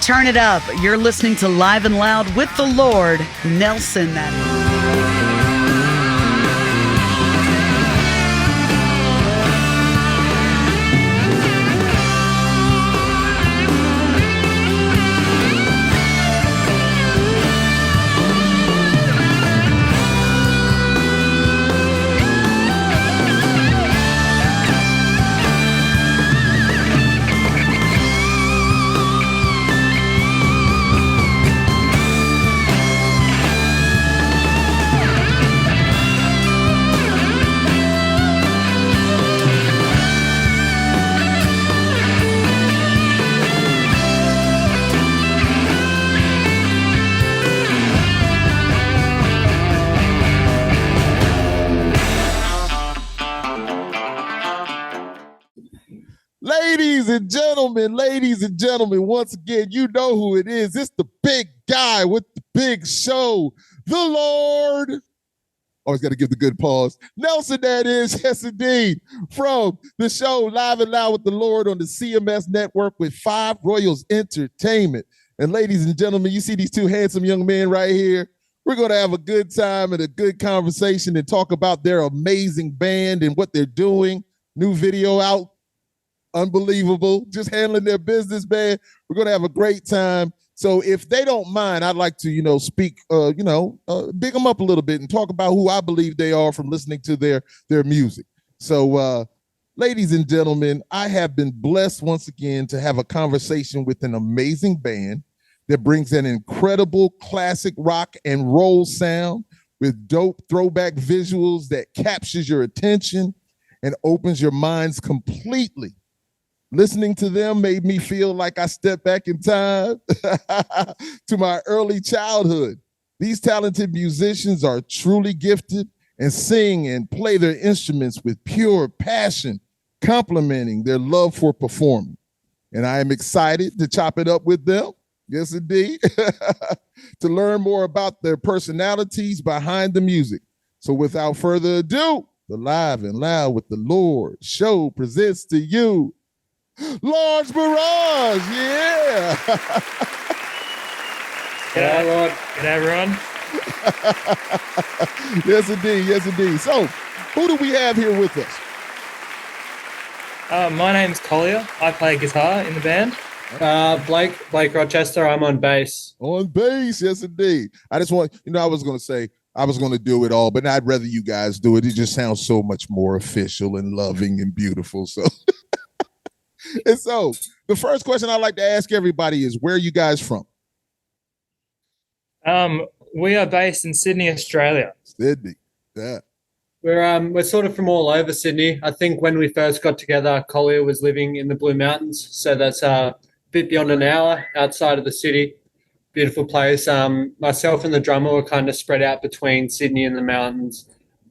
Turn it up. You're listening to Live and Loud with the Lord, Nelson. That is. Ladies and gentlemen, once again, you know who it is. It's the big guy with the big show, the Lord. Always got to give the good pause. Nelson, that is, yes indeed, from the show Live and Loud with the Lord on the CMS Network with 5 Royals Entertainment. And ladies and gentlemen, you see these two handsome young men right here. We're going to have a good time and a good conversation and talk about their amazing band and what they're doing. New video out. Unbelievable. Just handling their business, man. We're going to have a great time. So if they don't mind, I'd like to, speak, big them up a little bit and talk about who I believe they are from listening to their music. So, ladies and gentlemen, I have been blessed once again to have a conversation with an amazing band that brings an incredible classic rock and roll sound with dope throwback visuals that captures your attention and opens your minds completely. Listening to them made me feel like I stepped back in time to my early childhood. These talented musicians are truly gifted and sing and play their instruments with pure passion, complementing their love for performing. And I am excited to chop it up with them. Yes, indeed. To learn more about their personalities behind the music. So without further ado, the Live and Loud with the Lord show presents to you Large Mirage, yeah. G'day, Lord. G'day, everyone. Yes, indeed. Yes, indeed. So, who do we have here with us? My name's Kolya. I play guitar in the band. Blake Rochester. I'm on bass. On bass, yes, indeed. I just want, I was going to say, I was going to do it all, but I'd rather you guys do it. It just sounds so much more official and loving and beautiful. So. And so the first question I'd like to ask everybody is, where are you guys from? We are based in Sydney, Australia. Sydney, yeah. We're sort of from all over Sydney. I think when we first got together, Kolya was living in the Blue Mountains, so that's a bit beyond an hour outside of the city. Beautiful place. Myself and the drummer were kind of spread out between Sydney and the mountains.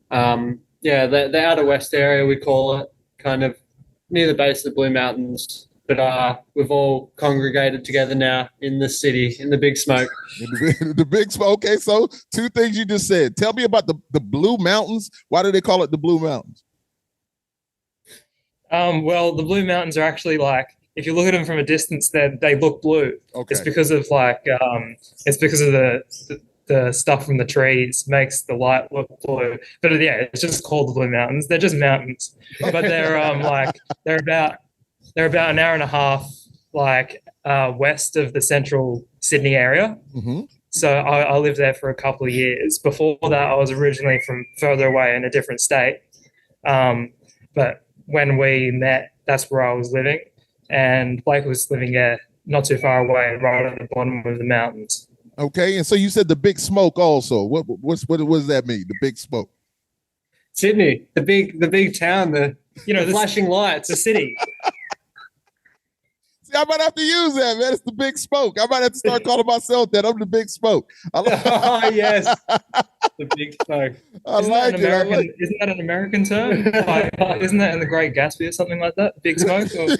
The outer west area, we call it, kind of near the base of the Blue Mountains, but we've all congregated together now in the city, in the Big Smoke. The Big Smoke. Okay, so 2 things you just said. Tell me about the Blue Mountains. Why do they call it the Blue Mountains? Well, the Blue Mountains are actually if you look at them from a distance, they look blue. Okay. It's because of the stuff from the trees makes the light look blue. But yeah, it's just called the Blue Mountains. They're just mountains, but they're they're about an hour and a half west of the central Sydney area. Mm-hmm. So I lived there for a couple of years. Before that, I was originally from further away in a different state. But when we met, that's where I was living, and Blake was living not too far away, right at the bottom of the mountains. Okay, and so you said the Big Smoke also. What does that mean? The Big Smoke. Sydney, the big town, the flashing lights, the city. See, I might have to use that, man. It's the Big Smoke. I might have to start calling myself that. I'm the Big Smoke. Oh yes, the Big Smoke. Isn't that an American term? Isn't that in The Great Gatsby or something like that? Big Smoke? Or, no?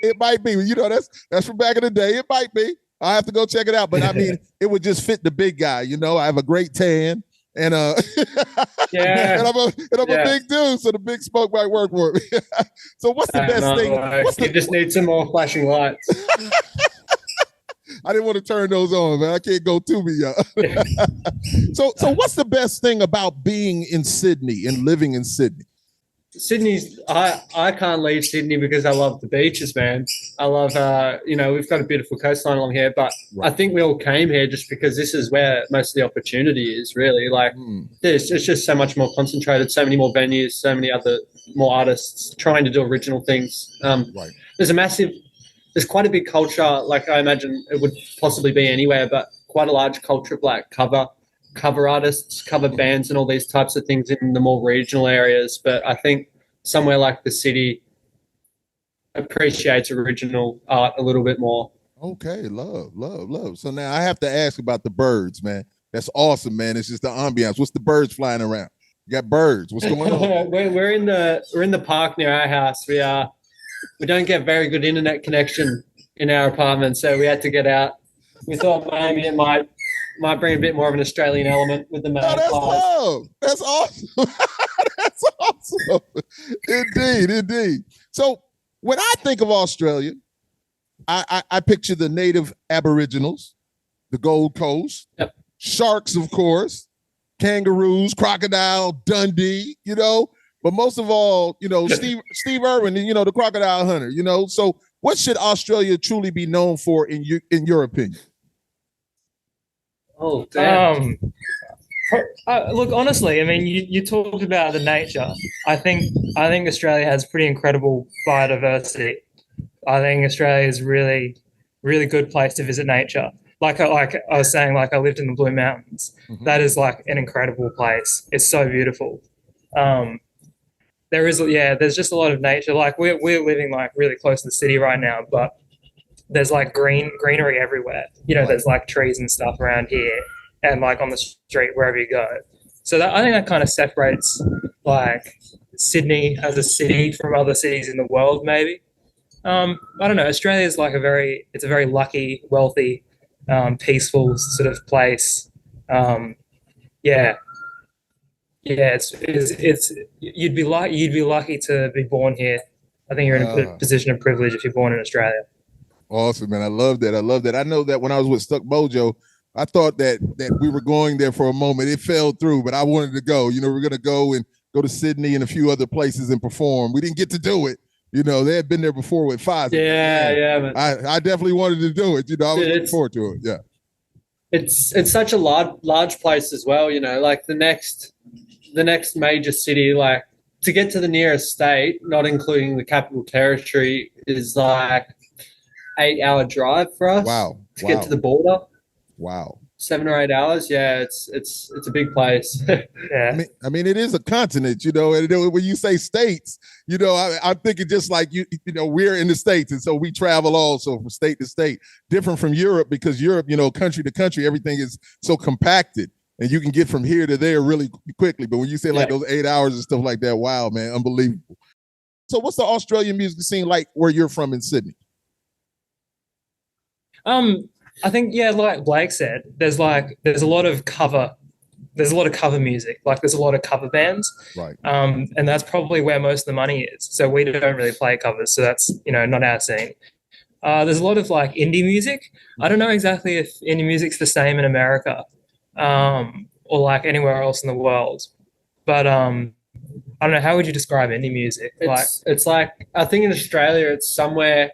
It might be. That's from back in the day. It might be. I have to go check it out, but I mean, it would just fit the big guy. I have a great tan, and yeah, and I'm a big dude, so the Big Smoke might work for me. So what's the best thing? You just need some more flashing lights. I didn't want to turn those on, man. I can't go too me. So what's the best thing about being in Sydney and living in Sydney? Sydney's I can't leave Sydney because I love the beaches, man. I love we've got a beautiful coastline along here, but I think we all came here just because this is where most of the opportunity is, really. Like it's just so much more concentrated, so many more venues, so many other more artists trying to do original things. There's quite a big culture, like I imagine it would possibly be anywhere, but quite a large culture of like cover artists, cover bands, and all these types of things in the more regional areas. But I think somewhere like the city appreciates original art a little bit more. Okay, love. So now I have to ask about the birds, man. That's awesome, man. It's just the ambiance. What's the birds flying around? You got birds. What's going on? we're in the park near our house. We don't get very good internet connection in our apartment, so we had to get out. We thought maybe it might bring a bit more of an Australian element with the that's love. That's awesome. That's awesome. Indeed. So when I think of Australia, I picture the native Aboriginals, the Gold Coast, sharks, of course, kangaroos, crocodile, Dundee, but most of all, Steve Irwin, the crocodile hunter, So what should Australia truly be known for in your opinion? Oh, damn. Look, honestly, I mean, you talked about the nature. I think Australia has pretty incredible biodiversity. I think Australia is really, really good place to visit nature. Like I was saying, like I lived in the Blue Mountains. Mm-hmm. That is like an incredible place. It's so beautiful. There's just a lot of nature. Like we're living like really close to the city right now, but there's like greenery everywhere. There's like trees and stuff around here and like on the street, wherever you go. So I think that kind of separates like Sydney as a city from other cities in the world, maybe. I don't know. Australia is like it's a very lucky, wealthy, peaceful sort of place. It's you'd be lucky to be born here. I think you're in a good position of privilege if you're born in Australia. Awesome, man. I love that. I know that when I was with Stuck Mojo, I thought that we were going there for a moment. It fell through, but I wanted to go. We're going to go to Sydney and a few other places and perform. We didn't get to do it. They had been there before with Five. Yeah. I definitely wanted to do it. I was looking forward to it. Yeah. It's such a large place as well. Like the next major city, like to get to the nearest state, not including the Capital Territory, is like 8-hour drive for us. Wow. To get to the border. Wow. 7 or 8 hours. Yeah, it's a big place. Yeah. I mean, it is a continent, and when you say states, I'm thinking just like we're in the States, and so we travel also from state to state, different from Europe, because Europe, country to country, everything is so compacted and you can get from here to there really quickly. But when you say like those 8 hours and stuff like that, wow, man, unbelievable. So what's the Australian music scene like where you're from in Sydney? I think, like Blake said, there's a lot of cover music. Like there's a lot of cover bands. Right. And that's probably where most of the money is. So we don't really play covers. So that's, not our scene. There's a lot of like indie music. I don't know exactly if indie music's the same in America, or like anywhere else in the world. But I don't know, how would you describe indie music? It's like I think in Australia it's somewhere.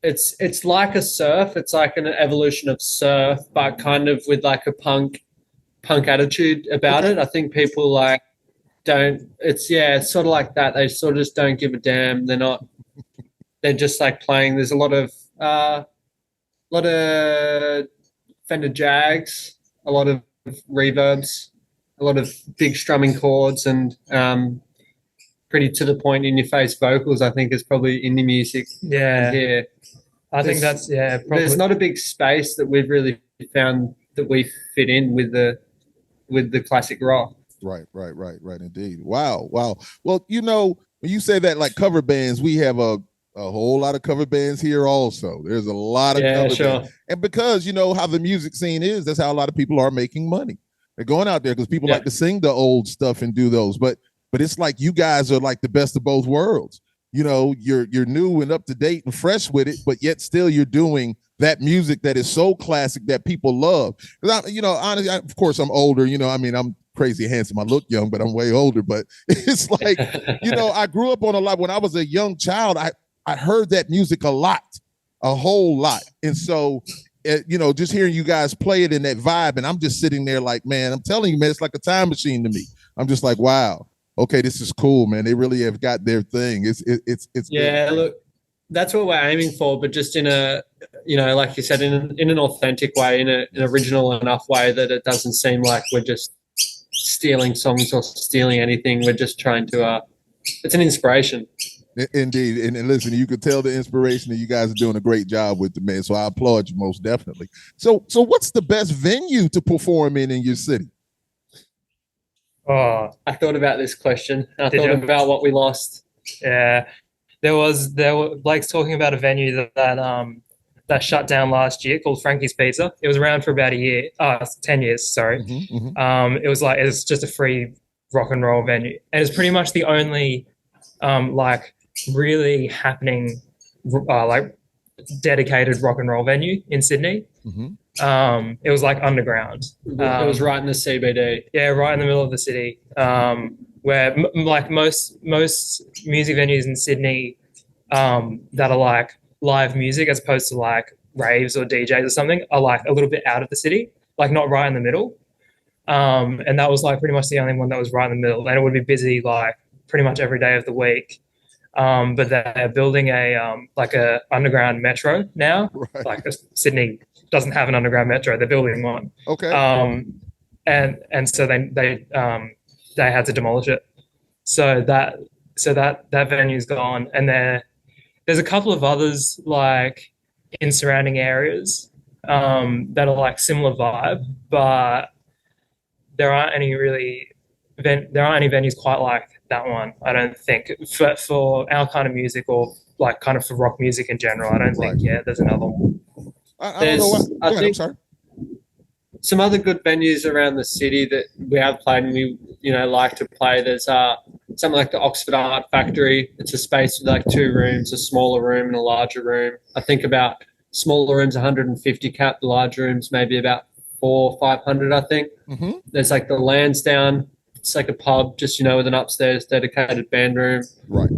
It's like a surf. It's like an evolution of surf, but kind of with like a punk attitude about it. I think people like don't. It's sort of like that. They sort of just don't give a damn. They're just like playing. There's a lot of Fender Jags, a lot of reverbs, a lot of big strumming chords, and pretty to the point in your face vocals. I think is probably indie music. Yeah. I think that's probably. There's not a big space that we've really found that we fit in with the classic rock. Right, indeed. Wow. Well, when you say that, like cover bands, we have a whole lot of cover bands here also. There's a lot of cover bands. And because how the music scene is, that's how a lot of people are making money. They're going out there because people like to sing the old stuff and do those. But it's like you guys are like the best of both worlds. You're new and up to date and fresh with it, but yet still you're doing that music that is so classic that people love. Honestly, of course, I'm older. I'm crazy handsome. I look young, but I'm way older. But it's like, I grew up on a lot. When I was a young child, I heard that music a whole lot. And so, just hearing you guys play it in that vibe, and I'm just sitting there like, man, I'm telling you, man, it's like a time machine to me. I'm just like, wow, okay, this is cool, man. They really have got their thing. It's yeah. Look, that's what we're aiming for, but just in a, like you said, in an authentic way, in an original enough way that it doesn't seem like we're just stealing songs or stealing anything. We're just trying to. It's an inspiration. Indeed. And listen, you can tell the inspiration that you guys are doing a great job with, the man. So I applaud you most definitely. So what's the best venue to perform in your city? Oh, I thought about this question. I thought about what we lost. Yeah. Blake's talking about a venue that shut down last year called Frankie's Pizza. It was around for about 10 years, sorry. It's just a free rock and roll venue. And it's pretty much the only really happening dedicated rock and roll venue in Sydney. It was like underground. It was right in the CBD. Yeah, right in the middle of the city. Where most music venues in Sydney that are like live music as opposed to like raves or DJs or something are like a little bit out of the city, like not right in the middle. And that was like pretty much the only one that was right in the middle, and it would be busy like pretty much every day of the week. But they're building a underground metro now. Right. Like Sydney doesn't have an underground metro; they're building one. Okay. And so they had to demolish it. So that venue's gone, and there's a couple of others like in surrounding areas that are like similar vibe, but there aren't any venues quite like that one. I don't think for our kind of music, or like kind of for rock music in general. I don't think. Yeah, there's another one. I don't know what. Go ahead, I'm sorry. Some other good venues around the city that we have played and we like to play. There's something like the Oxford Art Factory. It's a space with like 2 rooms, a smaller room and a larger room. I think about smaller rooms 150 cap, the larger rooms maybe about 400 or 500. I think. There's like the Lansdowne. It's like a pub, just with an upstairs dedicated band room. Right.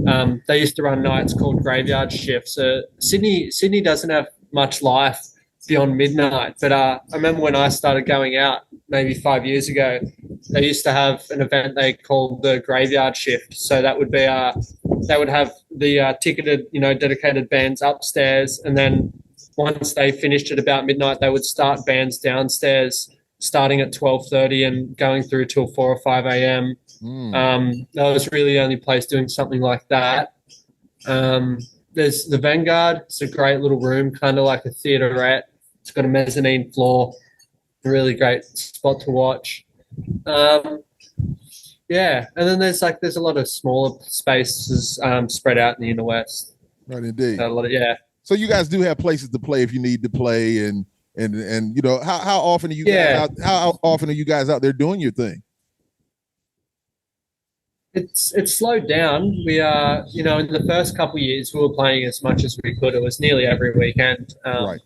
They used to run nights called graveyard shifts. Sydney doesn't have much life beyond midnight, but I remember when I started going out maybe 5 years ago, they used to have an event they called the graveyard shift. So that would be they would have the ticketed dedicated bands upstairs, and then once they finished at about midnight, they would start bands downstairs starting at 12:30 and going through till 4 or 5 a.m. That was really the only place doing something like that. There's the Vanguard. It's a great little room, kind of like a theaterette. It's got a mezzanine floor, a really great spot to watch. Yeah, and then there's a lot of smaller spaces spread out in the inner west. Right, indeed. Yeah. So you guys do have places to play if you need to play, and how often are you guys out? How often are you guys out there doing your thing? It's slowed down. We are, in the first couple of years, we were playing as much as we could. It was nearly every weekend. Right.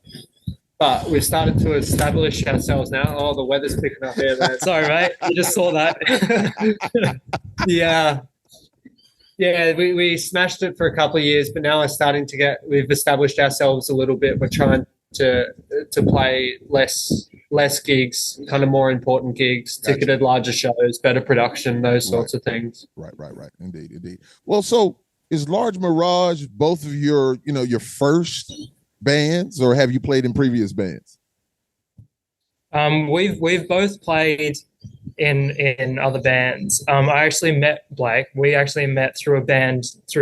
But we've started to establish ourselves now. Oh, the weather's picking up here, man. Sorry, mate. I just saw that. Yeah, we smashed it for a couple of years, but now we've established ourselves a little bit. We're trying to play less gigs, kind of more important gigs, ticketed larger shows, better production, those sorts of things. Right. Indeed. Well, so is Large Mirage both of your first bands, or have you played in previous bands? We've both played in other bands. I actually met Blake. We actually met through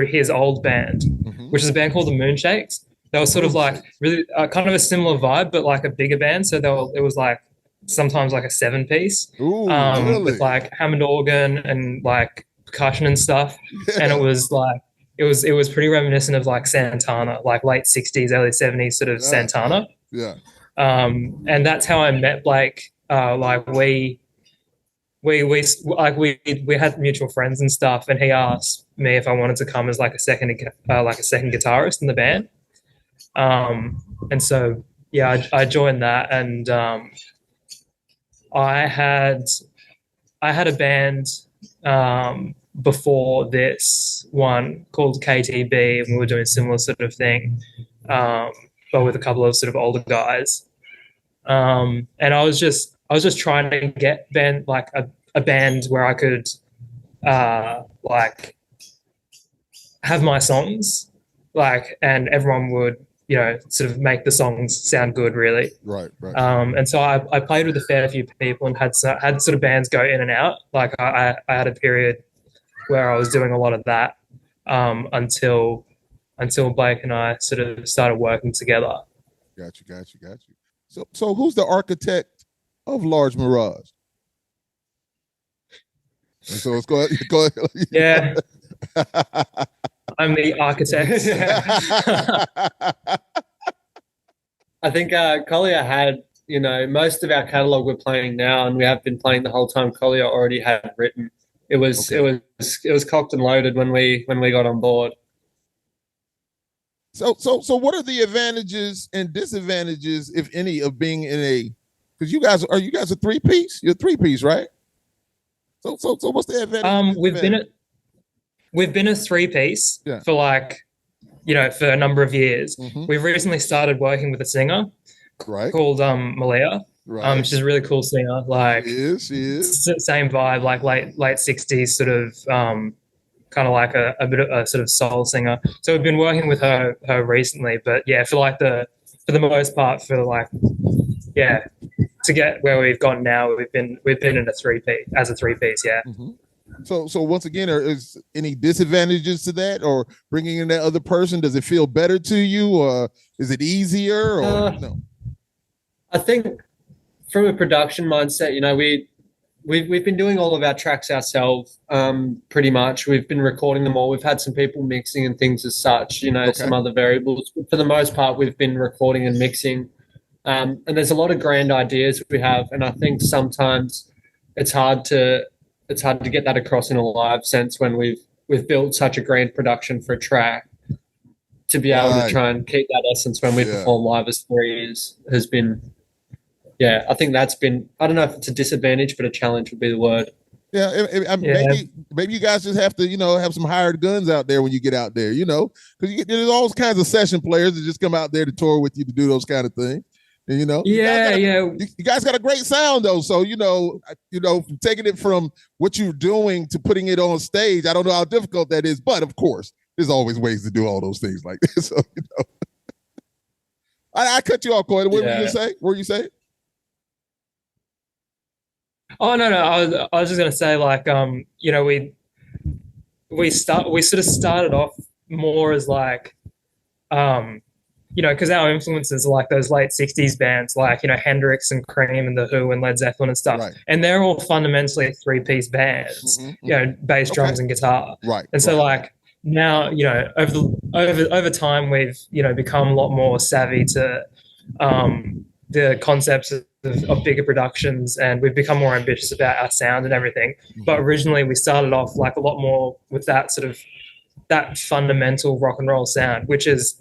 his old band, which is a band called the Moonshakes. They were sort of like really kind of a similar vibe, but like a bigger band. So it was like sometimes like a 7-piece really? with like Hammond organ and like percussion and stuff. Yeah. And it was like it was pretty reminiscent of like Santana, like late 60s, early 70s sort of Santana. Yeah. And that's how I met Blake. Like we had mutual friends and stuff, and he asked me if I wanted to come as like a second guitarist in the band. And so yeah, I joined that, and I had a band before this one called KTB, and we were doing a similar sort of thing, but with a couple of sort of older guys. And I was just trying to get a band where I could like have my songs, like, and everyone would, you know, sort of make the songs sound good, really. Right. And so I played with a fair few people and had sort of bands go in and out. Like I had a period where I was doing a lot of that until Blake and I sort of started working together. Got you. So who's the architect of Large Mirage? And so let's go ahead. Yeah. I'm the architect. I think Kolya had, you know, most of our catalog we're playing now, and we have been playing the whole time. Kolya already had written. It was cocked and loaded when we got on board. So what are the advantages and disadvantages, if any, of being in a? Because you guys a 3-piece? You're a 3-piece, right? So what's the advantage? We've been a 3-piece for, like, you know, for a number of years. Mm-hmm. We've recently started working with a singer, right, called Malia. Right. She's a really cool singer. Like, she is. Same vibe, like late 60s sort of, kind of like a bit of a sort of soul singer. So we've been working with her recently, but yeah, for the most part, to get where we've gone now, we've been in a 3-piece, yeah. Mm-hmm. So once again, is any disadvantages to that, or bringing in that other person? Does it feel better to you, or is it easier, or no? I think from a production mindset, you know, we've been doing all of our tracks ourselves, pretty much. We've been recording them all. We've had some people mixing and things as such, you know, some other variables. But for the most part, we've been recording and mixing. And there's a lot of grand ideas we have, and I think sometimes it's hard to get that across in a live sense when we've built such a grand production for a track. To be able to try and keep that essence when we perform live as three has been, yeah, I think that's been, I don't know if it's a disadvantage, but a challenge would be the word. Yeah, maybe you guys just have to, you know, have some hired guns out there when you get out there, you know, because there's all kinds of session players that just come out there to tour with you to do those kind of things. And, you know, you guys got a great sound though. So, you know, taking it from what you're doing to putting it on stage, I don't know how difficult that is, but of course, there's always ways to do all those things like this. So, you know, I cut you off, Kolya. What were you gonna say? What were you saying? Oh no, I was just gonna say, like, you know, we sort of started off more as like, you know, because our influences are like those late 60s bands, like, you know, Hendrix and Cream and The Who and Led Zeppelin and stuff. Right. And they're all fundamentally 3-piece bands, you know, bass, drums, and guitar. Right. And so, like, now, you know, over time, we've, you know, become a lot more savvy to the concepts of bigger productions, and we've become more ambitious about our sound and everything. But originally, we started off like a lot more with that sort of that fundamental rock and roll sound, which is,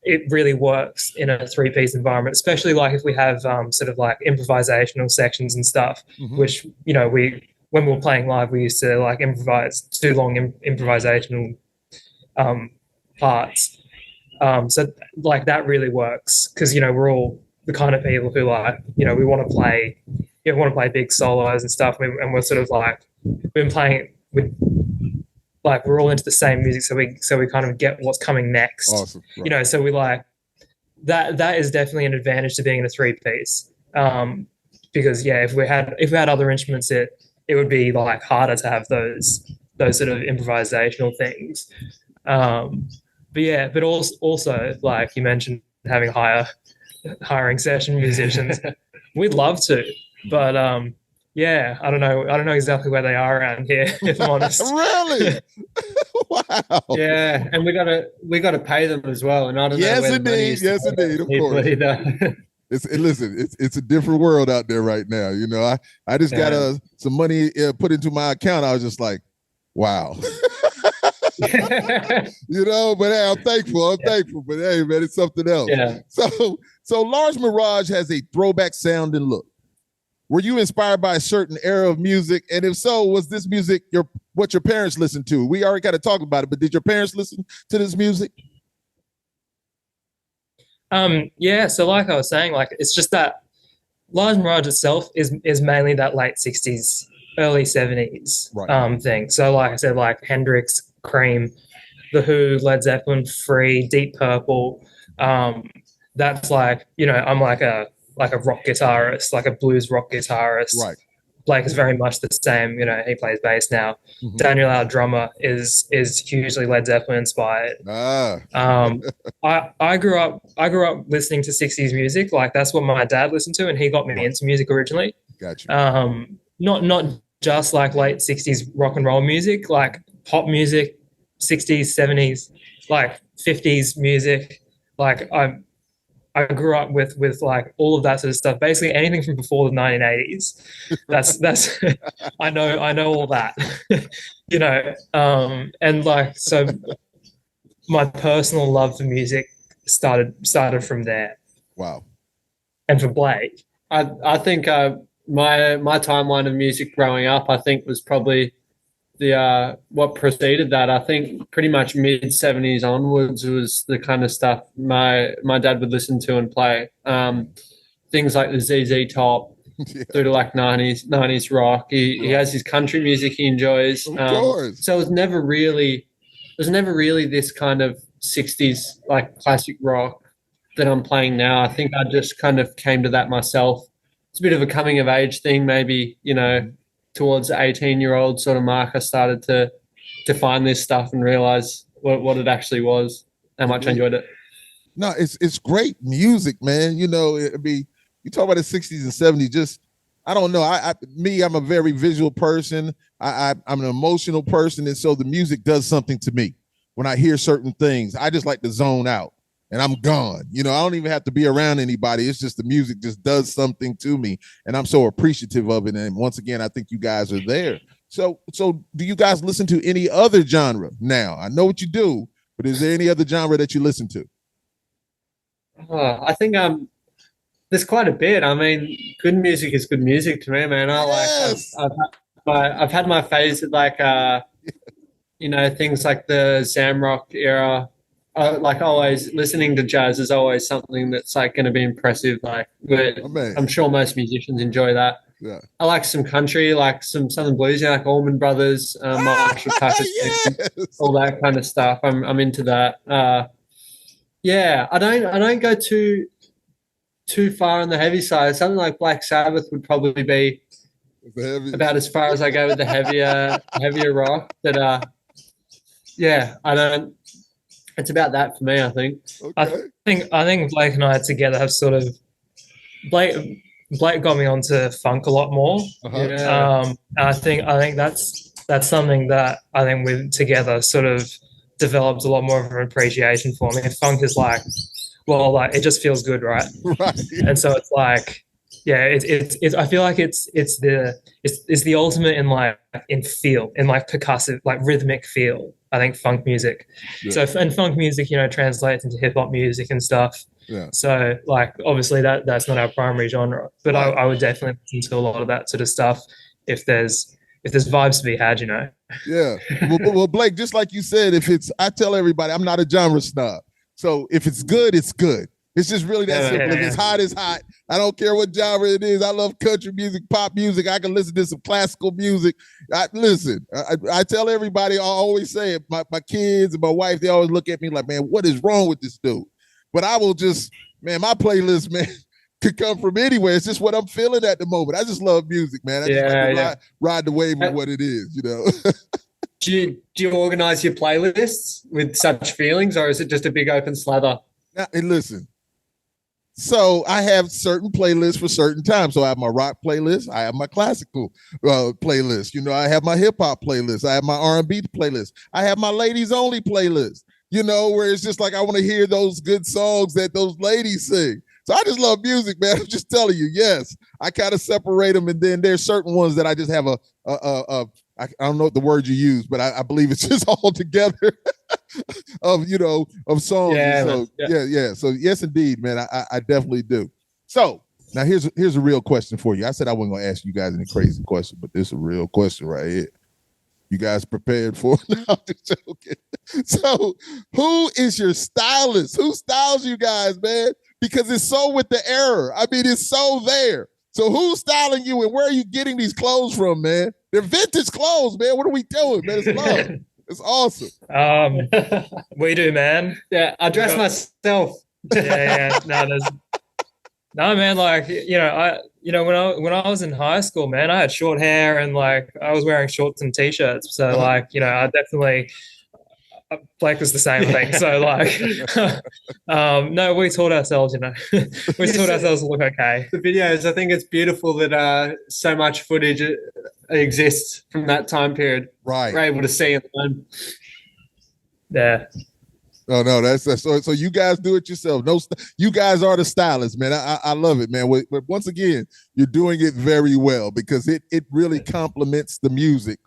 it really works in a 3-piece environment, especially like if we have sort of like improvisational sections and stuff, which, you know, when we were playing live, we used to like improvise 2 long improvisational parts. So like that really works because, you know, we're all the kind of people who, like, you know, we want to play big solos and stuff, and we're sort of like, we've been playing with, like, we're all into the same music, so we kind of get what's coming next. Awesome. Right. You know, so we like that is definitely an advantage to being in a 3-piece. Because if we had other instruments, it would be like harder to have those sort of improvisational things. But also like you mentioned, having hiring session musicians, we'd love to, but I don't know exactly where they are around here, if I'm honest. Really? Wow. Yeah, and we gotta pay them as well, and I don't know where the money is. Yes, indeed, of course. It's a different world out there right now. You know, I just got some money put into my account. I was just like, wow. You know, but hey, I'm thankful. But hey, man, it's something else. Yeah. So Large Mirage has a throwback sound and look. Were you inspired by a certain era of music? And if so, was this music what your parents listened to? We already kind of talked about it, but did your parents listen to this music? Yeah, so like I was saying, like it's just that Large Mirage itself is mainly that late 60s, early 70s thing. So like I said, like Hendrix, Cream, The Who, Led Zeppelin, Free, Deep Purple. That's like, I'm like a rock guitarist, like a blues rock guitarist. Right. Blake is very much the same. He plays bass now. Mm-hmm. Daniel, our drummer, is hugely Led Zeppelin inspired. I grew up listening to 60s music. Like that's what my dad listened to, and he got me into music originally. Gotcha. Not just like late 60s rock and roll music, like pop music, 60s, 70s, like 50s music. Like I grew up with like all of that sort of stuff. Basically anything from before the 1980s. That's I know all that. And like so my personal love for music started from there. Wow. And for Blake, I think my timeline of music growing up, I think, was probably the what preceded that. I think pretty much mid 70s onwards was the kind of stuff my dad would listen to and play. Things like the ZZ Top, through to like 90s rock. He has his country music he enjoys. Of course. So it was never really this kind of 60s like classic rock that I'm playing now. I think I just kind of came to that myself. It's a bit of a coming of age thing, maybe, towards the 18-year-old sort of mark. I started to find this stuff and realize what it actually was, how much I enjoyed it. No, it's great music, man. You talk about the 60s and 70s, just, I don't know. I'm a very visual person. I'm an emotional person. And so the music does something to me. When I hear certain things, I just like to zone out and I'm gone. I don't even have to be around anybody. It's just the music just does something to me. And I'm so appreciative of it. And once again, I think you guys are there. So do you guys listen to any other genre now? I know what you do, but is there any other genre that you listen to? I think there's quite a bit. I mean, good music is good music to me, man. I've had my phase at like things like the Zamrock era. Like always, listening to jazz is always something that's like going to be impressive. Like, but I'm sure most musicians enjoy that. Yeah. I like some country, like some Southern blues, like Allman Brothers, Marshall Tucker, all that kind of stuff. I'm into that. I don't go too far on the heavy side. Something like Black Sabbath would probably be about as far as I go with the heavier rock. But I don't. It's about that for me, I think. Okay. I think Blake and I together have sort of Blake got me onto funk a lot more. I think that's something that I think we together sort of developed a lot more of an appreciation for. I mean, funk is like, well, like it just feels good, right? Right. And so it's like, it's I feel like it's the ultimate in feel, in like percussive, like rhythmic feel. I think funk music. Yeah. So and funk music, translates into hip hop music and stuff. Yeah. So like obviously that's not our primary genre, but right. I would definitely listen to a lot of that sort of stuff if there's vibes to be had, Yeah. Well, Blake, just like you said, I tell everybody I'm not a genre snob. So if it's good, it's good. It's just really that simple. If it's hot, it's hot. I don't care what genre it is. I love country music, pop music. I can listen to some classical music. I tell everybody, I always say it, my kids and my wife, they always look at me like, man, what is wrong with this dude? But I will just, man, my playlist, man, could come from anywhere. It's just what I'm feeling at the moment. I just love music, man. I just like to ride the wave of what it is, Do you organize your playlists with such feelings, or is it just a big open slather? Now, and listen, so I have certain playlists for certain times. So I have my rock playlist. I have my classical playlist. I have my hip hop playlist. I have my R&B playlist. I have my ladies only playlist, where it's just like, I want to hear those good songs that those ladies sing. So I just love music, man. I'm just telling you, yes, I kind of separate them. And then there's certain ones that I just have I don't know what the word you use, but I believe it's just all together. of songs. Yeah, So man. yeah. So yes, indeed, man. I definitely do. So now here's a real question for you. I said I wasn't gonna ask you guys any crazy question, but this is a real question right here. You guys prepared for it? No, I'm just joking. So who is your stylist? Who styles you guys, man? Because it's so with the error. I mean, it's so there. So who's styling you and where are you getting these clothes from, man? They're vintage clothes, man. What are we doing, man? It's love. It's awesome. We do, man. Yeah, I dress myself. Yeah. No, man. Like when I was in high school, man, I had short hair and like I was wearing shorts and t-shirts. So like I definitely. Blake was the same thing. So like, no, we taught ourselves, we taught ourselves to look okay. The videos, I think it's beautiful that so much footage exists from that time period. Right. We're able to see at the moment. Yeah. Oh no, that's so you guys do it yourself. No, you guys are the stylists, man. I love it, man. But once again, you're doing it very well because it really complements the music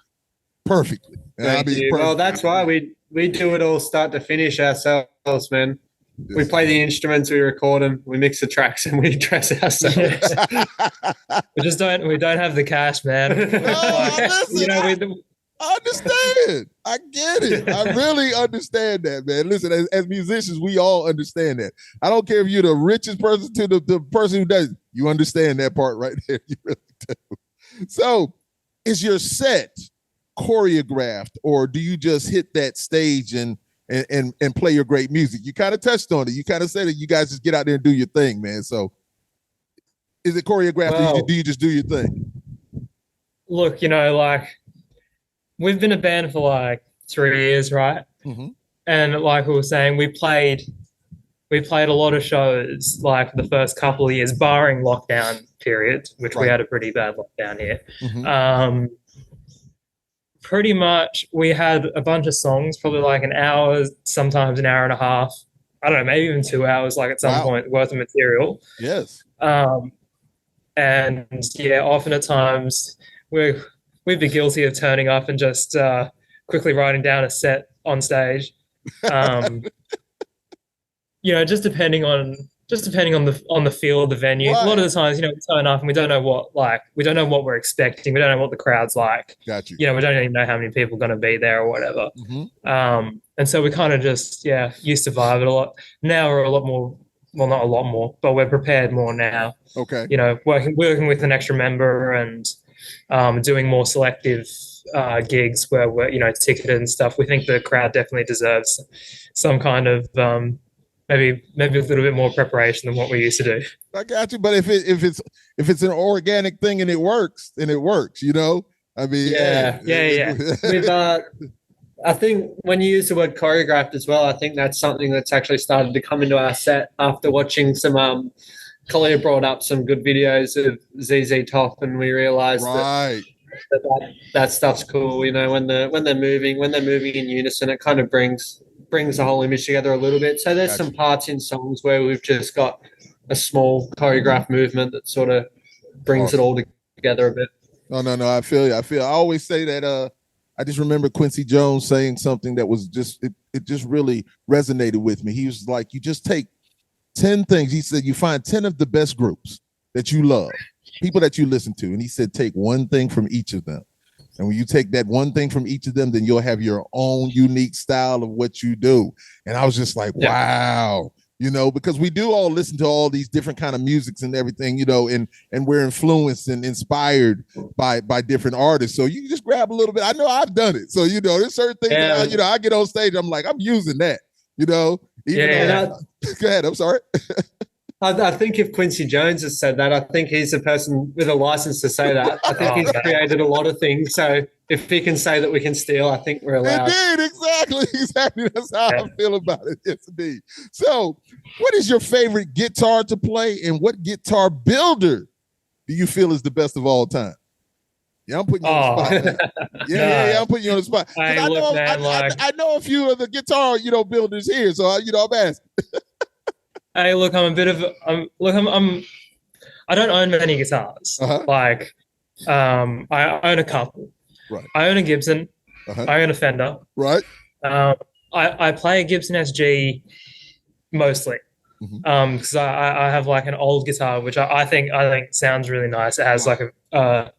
perfectly. Thank you. Well, that's why we do it all start to finish ourselves, man. Yes. We play the instruments, we record them, we mix the tracks, and we dress ourselves. we don't have the cash, man. I understand. I get it. I really understand that, man. Listen, as musicians, we all understand that. I don't care if you're the richest person to the person who does. You understand that part right there. You really do. So, is your set choreographed, or do you just hit that stage and play your great music? You kind of touched on it. You kind of said that you guys just get out there and do your thing, man. So is it choreographed, or do you just do your thing? Look, like we've been a band for like 3 years, right? Mm-hmm. And like we were saying, we played a lot of shows like the first couple of years, barring lockdown period, which we had a pretty bad lockdown here. Mm-hmm. Pretty much we had a bunch of songs, probably like an hour, sometimes an hour and a half. I don't know, maybe even 2 hours, like at some point worth of material. Yes. And yeah, often at times we'd be guilty of turning up and just quickly writing down a set on stage. Just depending on the feel of the venue. Right. A lot of the times, we turn up and we don't know what we're expecting. We don't know what the crowd's like. Got you. We don't even know how many people are going to be there or whatever. Mm-hmm. And so we kind of just used to vibe it a lot. Now we're a lot more. Well, not a lot more, but we're prepared more now. Okay. Working with an extra member and doing more selective gigs where we're ticketed and stuff. We think the crowd definitely deserves some kind of maybe a little bit more preparation than what we used to do. I got you, but if it's an organic thing and it works, then it works. I mean, yeah. With I think when you use the word choreographed as well, I think that's something that's actually started to come into our set after watching some. Kolya brought up some good videos of ZZ Top, and we realized that stuff's cool. When they're moving in unison, it kind of brings the whole image together a little bit. So there's some parts in songs where we've just got a small choreographed movement that sort of brings it all together a bit. No. I feel you. I always say that. I just remember Quincy Jones saying something that was it just really resonated with me. He was like, you just take 10 things. He said, you find 10 of the best groups that you love, people that you listen to. And he said, take one thing from each of them. And when you take that one thing from each of them, then you'll have your own unique style of what you do. And I was just like, wow, because we do all listen to all these different kind of musics and everything, and we're influenced and inspired by different artists. So you just grab a little bit. I know I've done it. So, there's certain things that I get on stage, I'm like, I'm using that, Go ahead. I'm sorry. I think if Quincy Jones has said that, I think he's the person with a license to say that. I think he's created a lot of things. So if he can say that we can steal, I think we're allowed. Indeed, exactly. That's how I feel about it. Yes, indeed. So what is your favorite guitar to play, and what guitar builder do you feel is the best of all time? Yeah, I'm putting you on the spot. Yeah, I'm putting you on the spot. I know a few of the guitar, builders here, so I'm asking. Hey, look, I'm a bit of I don't own many guitars. Uh-huh. Like, I own a couple. Right. I own a Gibson. Uh-huh. I own a Fender. Right. I I play a Gibson SG mostly. Because I have like an old guitar which I think sounds really nice. It has like a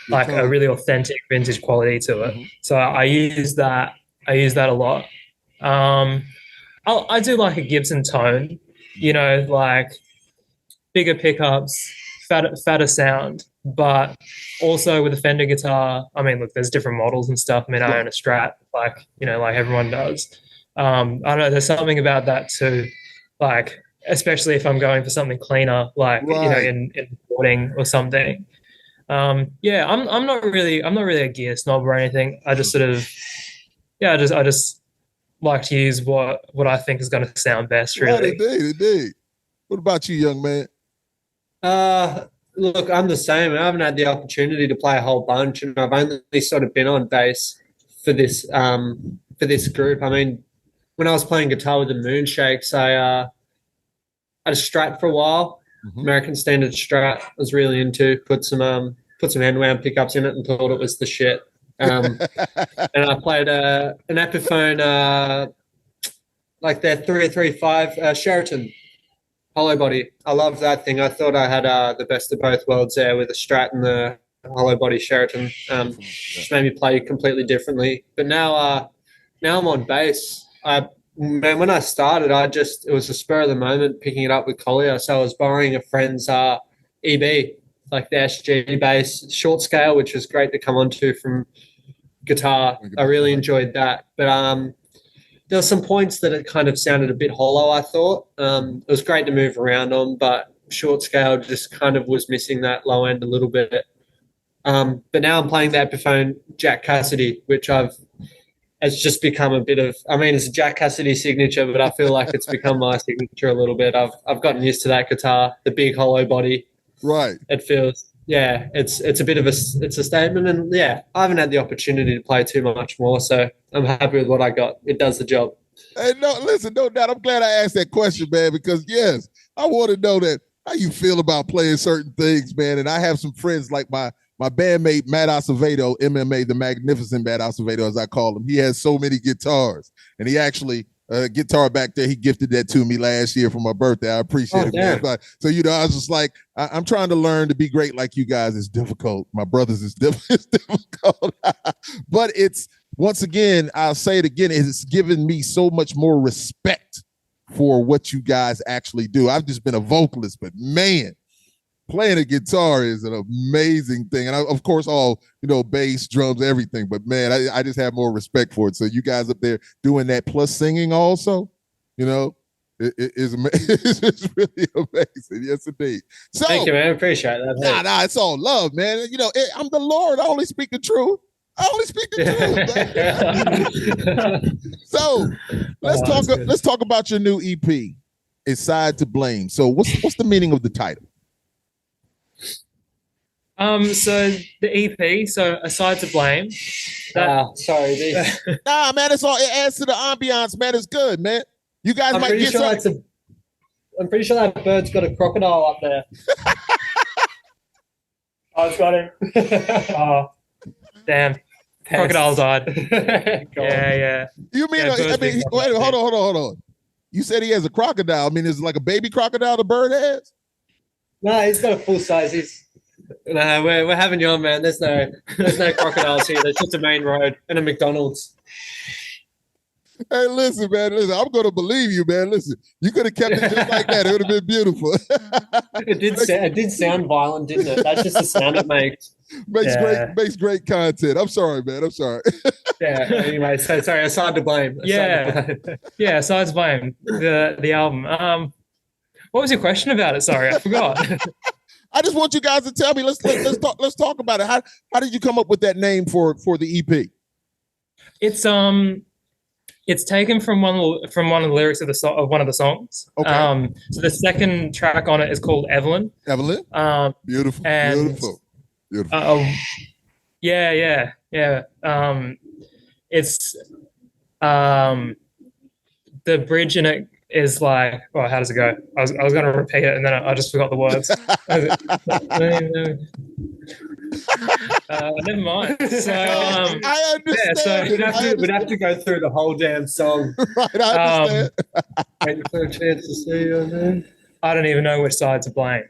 really authentic vintage quality to it. So I use that. I use that a lot. Um, I do like a Gibson tone, like bigger pickups, fatter sound, but also with a Fender guitar. I mean, look, there's different models and stuff. I mean, I own a Strat, like like everyone does. I don't know. There's something about that too, like especially if I'm going for something cleaner, like in recording or something. Yeah, I'm not really a gear snob or anything. I just sort of I just like to use what I think is going to sound best. Really, indeed. What about you, young man? Look, I'm the same. I haven't had the opportunity to play a whole bunch, and I've only sort of been on bass for this group. I mean, when I was playing guitar with the Moonshakes, I had a Strat for a while, American Standard Strat. I was really into. Put some hand wound pickups in it and thought it was the shit. And I played an Epiphone, like their 335 Sheraton hollow body. I loved that thing. I thought I had the best of both worlds there with the Strat and the hollow body Sheraton. Just made me play completely differently. But now I'm on bass. When I started, it was a spur of the moment picking it up with Kolya. So I was borrowing a friend's EB, like the SG bass short scale, which was great to come onto from guitar. I really enjoyed that. But there were some points that it kind of sounded a bit hollow, I thought. It was great to move around on, but short scale just kind of was missing that low end a little bit. But now I'm playing the Epiphone Jack Cassidy, which it's just become a bit of, I mean, it's a Jack Cassidy signature, but I feel like it's become my signature a little bit. I've gotten used to that guitar, the big hollow body. Right. It feels, it's a bit of it's a statement. And I haven't had the opportunity to play too much more. So I'm happy with what I got. It does the job. Hey, no doubt. I'm glad I asked that question, man, because yes, I want to know that how you feel about playing certain things, man. And I have some friends like my bandmate, Matt Acevedo, MMA, the Magnificent Matt Acevedo, as I call him. He has so many guitars, and he actually, guitar back there, he gifted that to me last year for my birthday. I appreciate it, man. So, I was just like, I'm trying to learn to be great like you guys. It's difficult. My brothers, it's difficult. But it's, once again, I'll say it again, it's given me so much more respect for what you guys actually do. I've just been a vocalist, but man, playing a guitar is an amazing thing. And of course, all, bass, drums, everything. But man, I just have more respect for it. So you guys up there doing that plus singing also, it's really amazing. Yes, indeed. So, thank you, man. Appreciate that. Nah, it's all love, man. I'm the Lord. I only speak the truth. So let's talk about your new EP. It's Side to Blame. So what's the meaning of the title? So the EP, so Aside to Blame. Sorry. Nah, man, it adds to the ambiance, man. It's good, man. You guys I'm pretty sure that bird's got a crocodile up there. I've got him. Oh, damn. Crocodile died. Yeah. You mean, wait, hold on. You said he has a crocodile. I mean, is it like a baby crocodile the bird has? No, he's got a full size. No, we're having you on, man. There's no crocodiles here. There's just a main road and a McDonald's. Hey, listen, man. I'm going to believe you, man. Listen, you could have kept it just like that. It would have been beautiful. It did sound violent, didn't it? That's just the sound it makes. Makes great content. I'm sorry, man. I'm sorry. Anyway, so sorry. Aside to Blame. Aside to Blame. The album. What was your question about it? Sorry, I forgot. I just want you guys to tell me. Let's talk about it. How did you come up with that name for the EP? It's taken from one of the lyrics of one of the songs. Okay. So the second track on it is called Evelyn. Evelyn. Beautiful. Yeah. It's the bridge in it is like, well, how does it go? I was going to repeat it and then I just forgot the words. Never mind. So, I understand. so We'd have to go through the whole damn song. Right, I understand. Waiting for a chance to see you again. I don't even know which side to blame.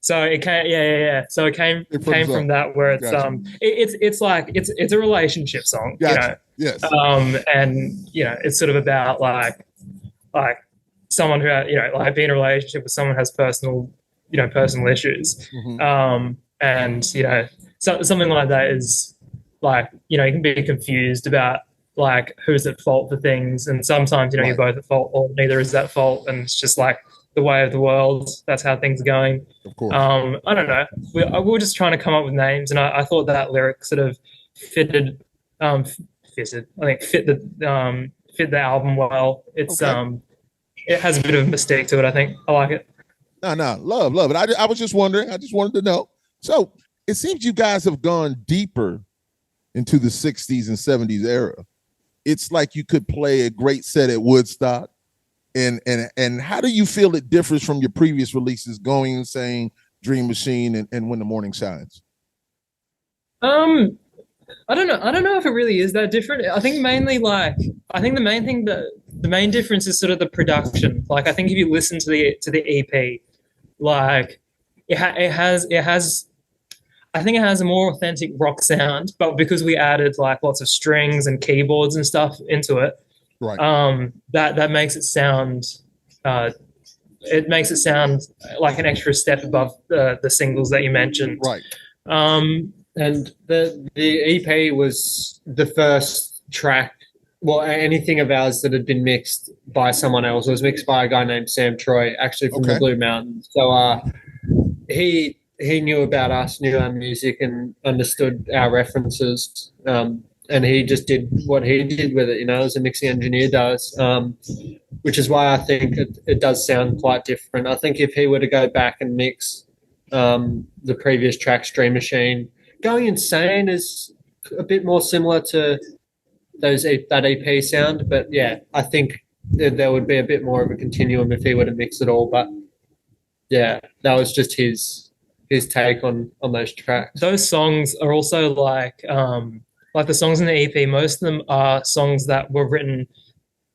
So it came, yeah. So it came from that where it's Gotcha. it's like it's a relationship song, Gotcha. Yes. and it's sort of about like someone who like being in a relationship with someone who has personal issues, and something like that is like you can be confused about like who's at fault for things, and sometimes Right. you're both at fault or neither is at fault, and it's just like the way of the world. That's how things are going. Of course. I don't know. We were just trying to come up with names, and I thought that lyric sort of fitted. I think fit the album well. It's Okay. it has a bit of a mystique to it. I think I like it. No, love it. I was just wondering. I just wanted to know. So it seems you guys have gone deeper into the 60s and 70s era. It's like you could play a great set at Woodstock. And how do you feel it differs from your previous releases, Going Insane, Dream Machine, and When the Morning Shines? I don't know. I don't know if it really is that different. I think mainly the main difference is sort of the production. Like I think if you listen to the EP, like it has I think it has a more authentic rock sound, but because we added like lots of strings and keyboards and stuff into it, Right. That makes it sound like an extra step above the singles that you mentioned. Right. And the EP was the first track, well, anything of ours that had been mixed by someone else. It was mixed by a guy named Sam Troy, actually from the Blue Mountains. So he knew about us, knew our music, and understood our references. And he just did what he did with it, as a mixing engineer does, which is why I think it does sound quite different. I think if he were to go back and mix the previous track, Dream Machine, Going Insane is a bit more similar to that EP sound. But yeah, I think there would be a bit more of a continuum if he were to mix it all. But yeah, that was just his take on those tracks. Those songs are also like the songs in the EP. Most of them are songs that were written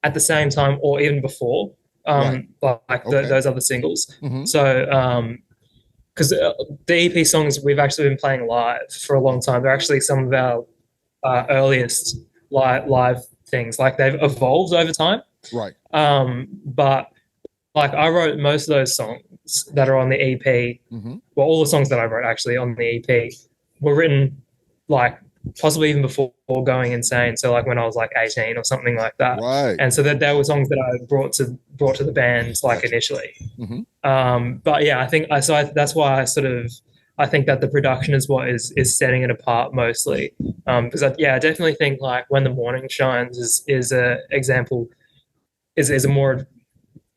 at the same time or even before, those other singles. Mm-hmm. So because the EP songs we've actually been playing live for a long time. They're actually some of our earliest live things. Like they've evolved over time. Right. But like I wrote most of those songs that are on the EP. Mm-hmm. Well, all the songs that I wrote actually on the EP were written like possibly even before Going Insane. So like when I was like 18 or something like that. Right. And so that there were songs that I brought to the band like initially. Mm-hmm. But yeah, I think that's why I think that the production is what is setting it apart mostly. Because I definitely think like When the Morning Shines is a example is a more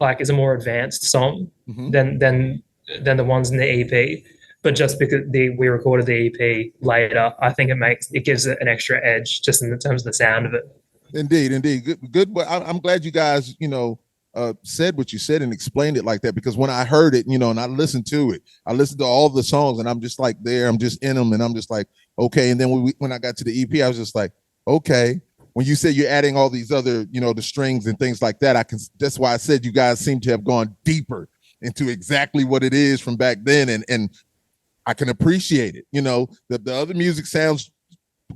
advanced song than the ones in the EP. But just because we recorded the EP later, I think it gives it an extra edge just in terms of the sound of it. Indeed. Good. I'm glad you guys, said what you said and explained it like that, because when I heard it, and I listened to all the songs, and I'm just like I'm just in them, and I'm just like, okay. And then when I got to the EP, I was just like, okay. When you said you're adding all these other, the strings and things like that, that's why I said you guys seem to have gone deeper into exactly what it is from back then, and I can appreciate it. The other music sounds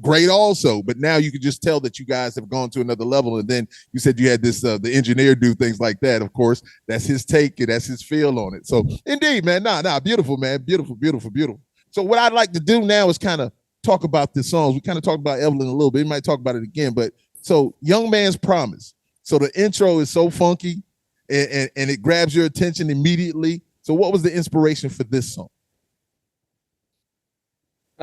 great also, but now you can just tell that you guys have gone to another level. And then you said you had this the engineer do things like that. Of course, that's his take and that's his feel on it. So indeed, man, beautiful, man, beautiful. So what I'd like to do now is kind of talk about the songs. We kind of talked about Evelyn a little bit. We might talk about it again, but so Young Man's Promise. So the intro is so funky and it grabs your attention immediately. So what was the inspiration for this song?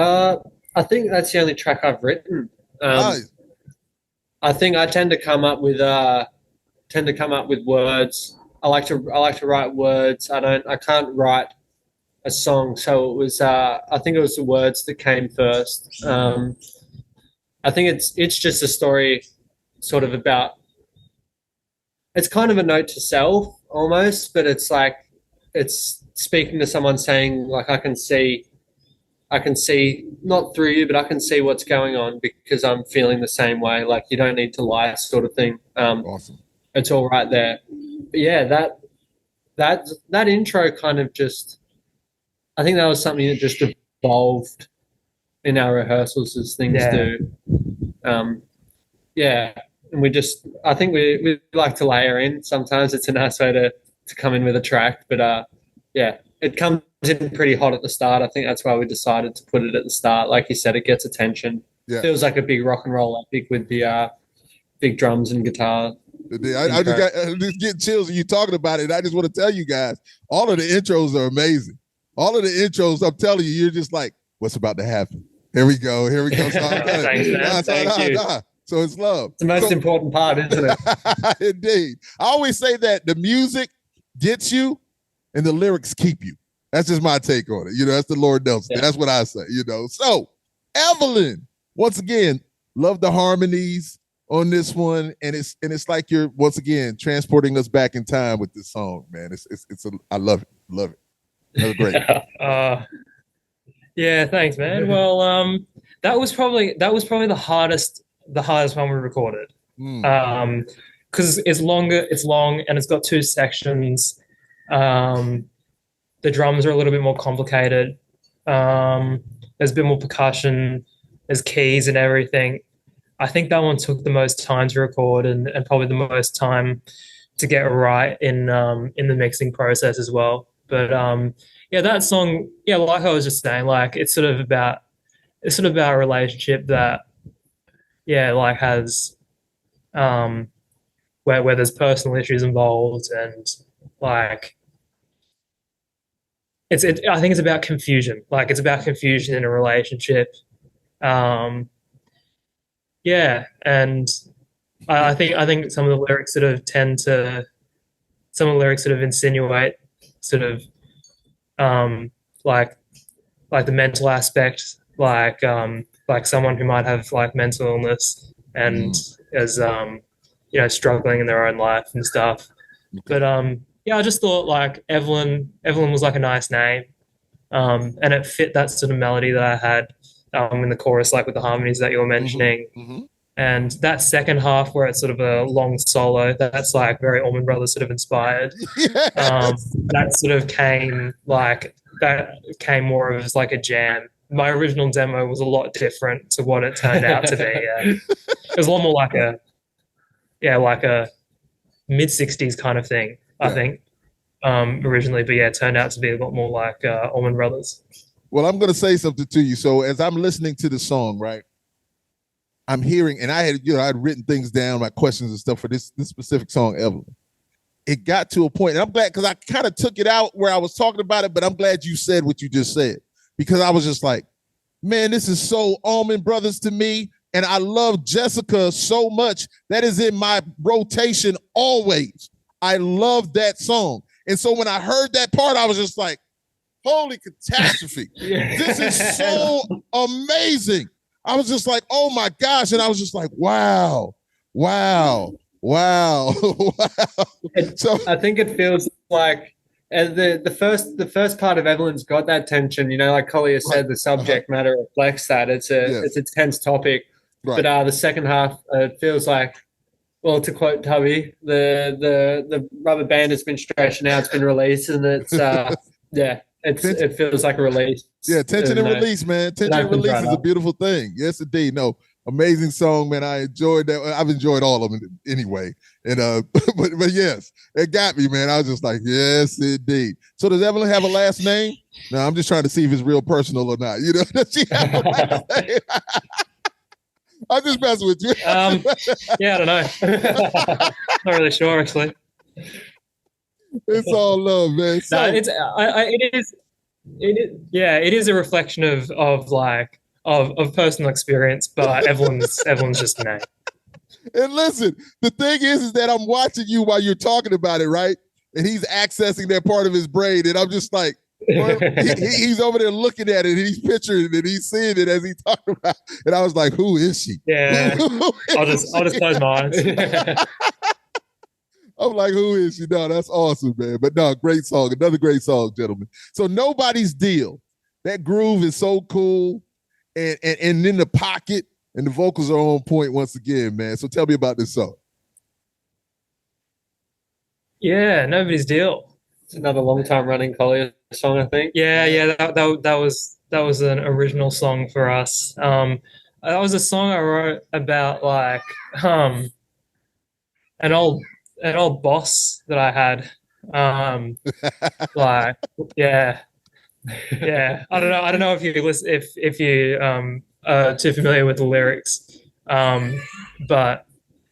I think that's the only track I've written. I think I tend to come up with words. I like to write words. I can't write a song, so it was. I think it was the words that came first. I think it's just a story, sort of about. It's kind of a note to self almost, but it's like it's speaking to someone saying like I can see I can see, not through you, but I can see what's going on because I'm feeling the same way. Like, you don't need to lie, sort of thing. Awesome. It's all right there. But yeah, that intro kind of just, I think that was something that just evolved in our rehearsals as things do. Yeah, and I think we like to layer in. Sometimes it's a nice way to come in with a track, but yeah, it comes in pretty hot at the start. I think that's why we decided to put it at the start. Like you said, it gets attention. Yeah. Feels like a big rock and roll epic with the big drums and guitar. I just get chills when you talking about it. I just want to tell you guys, all of the intros are amazing. All of the intros, I'm telling you, you're just like, what's about to happen? Here we go. So, Thanks, man. Thank you. So it's love. It's the most important part, isn't it? Indeed. I always say that the music gets you and the lyrics keep you. That's just my take on it. You know, that's the Lord Nelson. Yeah. That's what I say, you know. So, Evelyn, once again, love the harmonies on this one. And it's like you're, once again, transporting us back in time with this song, man. I love it. Love it. That was great. Yeah, thanks, man. Well, that was probably the hardest one we recorded. Because it's long and it's got two sections. The drums are a little bit more complicated. There's a bit more percussion, there's keys and everything. I think that one took the most time to record and probably the most time to get right in the mixing process as well. But yeah, that song, yeah, like I was just saying, like it's sort of about a relationship that, yeah, like has where there's personal issues involved and like I think it's about confusion. Like it's about confusion in a relationship. Yeah, and I think some of the lyrics sort of insinuate sort of like the mental aspect, like someone who might have like mental illness and is you know, struggling in their own life and stuff. But yeah, I just thought like Evelyn was like a nice name, and it fit that sort of melody that I had in the chorus, like with the harmonies that you were mentioning. And that second half where it's sort of a long solo, that's like very Allman Brothers sort of inspired. That sort of came more of as like a jam. My original demo was a lot different to what it turned out to be. Yeah. It was a lot more like a mid-60s kind of thing, I think, originally. But yeah, it turned out to be a lot more like Allman Brothers. Well, I'm going to say something to you. So as I'm listening to the song, right, I'm hearing, and I had written things down, my questions and stuff for this specific song, Evelyn. It got to a point, and I'm glad because I kind of took it out where I was talking about it, but I'm glad you said what you just said because I was just like, man, this is so Allman Brothers to me, and I love Jessica so much. That is in my rotation always. I love that song. And so when I heard that part, I was just like, holy catastrophe. This is so amazing. I was just like, oh my gosh. And I was just like, wow. So I think it feels like the first part of Evelyn's got that tension, you know, like Kolya said, the subject matter reflects that. It's a tense topic. Right. But the second half, it feels like, well, to quote Tubby, the rubber band has been stretched now, it's been released, and it's it feels like a release. Yeah, tension and release, man. Tension and release is a beautiful thing. Yes, indeed. No, amazing song, man. I enjoyed that. I've enjoyed all of them anyway. And but yes, it got me, man. I was just like, yes, indeed. So does Evelyn have a last name? No, I'm just trying to see if it's real personal or not. You know, does she have a last name? I'm just messing with you. Yeah, I don't know. Not really sure, actually. It's all love, man. So, no, it is a reflection of personal experience, but Evelyn's just a name. And listen, the thing is that I'm watching you while you're talking about it, right? And he's accessing that part of his brain, and I'm just like, he's over there looking at it, and he's picturing it, and he's seeing it as he talked about it. And I was like, who is she? Yeah. I'll just close my eyes. I'm like, who is she? No, that's awesome, man. But no, great song. Another great song, gentlemen. So Nobody's Deal. that groove is so cool, and in the pocket, and the vocals are on point once again, man. So tell me about this song. Yeah, Nobody's Deal. It's another long time running Kolya song, I think. Yeah, that was an original song for us. That was a song I wrote about like an old boss that I had. Like yeah. I don't know if you listen, if you are too familiar with the lyrics. But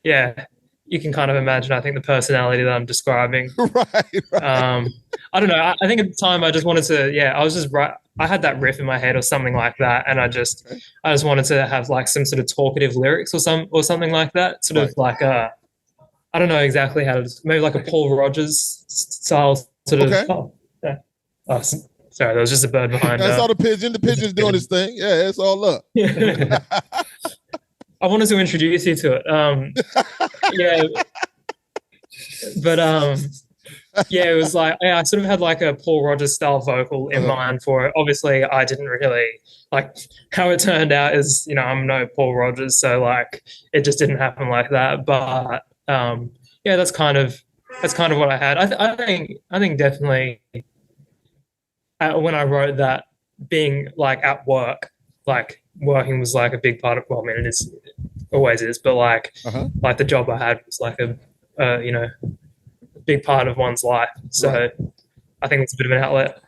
yeah, you can kind of imagine, I think, the personality that I'm describing. Right. I don't know. I think at the time I just wanted to, I was just right. I had that riff in my head or something like that, and I just wanted to have like some sort of talkative lyrics or something like that. Sort of like I don't know exactly how to, maybe like a Paul Rogers style sort of. Oh, yeah. Oh, sorry, there was just a bird behind. That's all the pigeon. The pigeon's doing his thing. Yeah, it's all up. I wanted to introduce you to it. Yeah, but it was like I sort of had like a Paul Rogers style vocal in mind for it. Obviously, I didn't really like how it turned out. Is I'm no Paul Rogers, so like it just didn't happen like that. But that's kind of what I had. I think definitely when I wrote that, being like at work, like working was like a big part of. Well, I mean, it always is, but like the job I had was like a big part of one's life. So I think it's a bit of an outlet.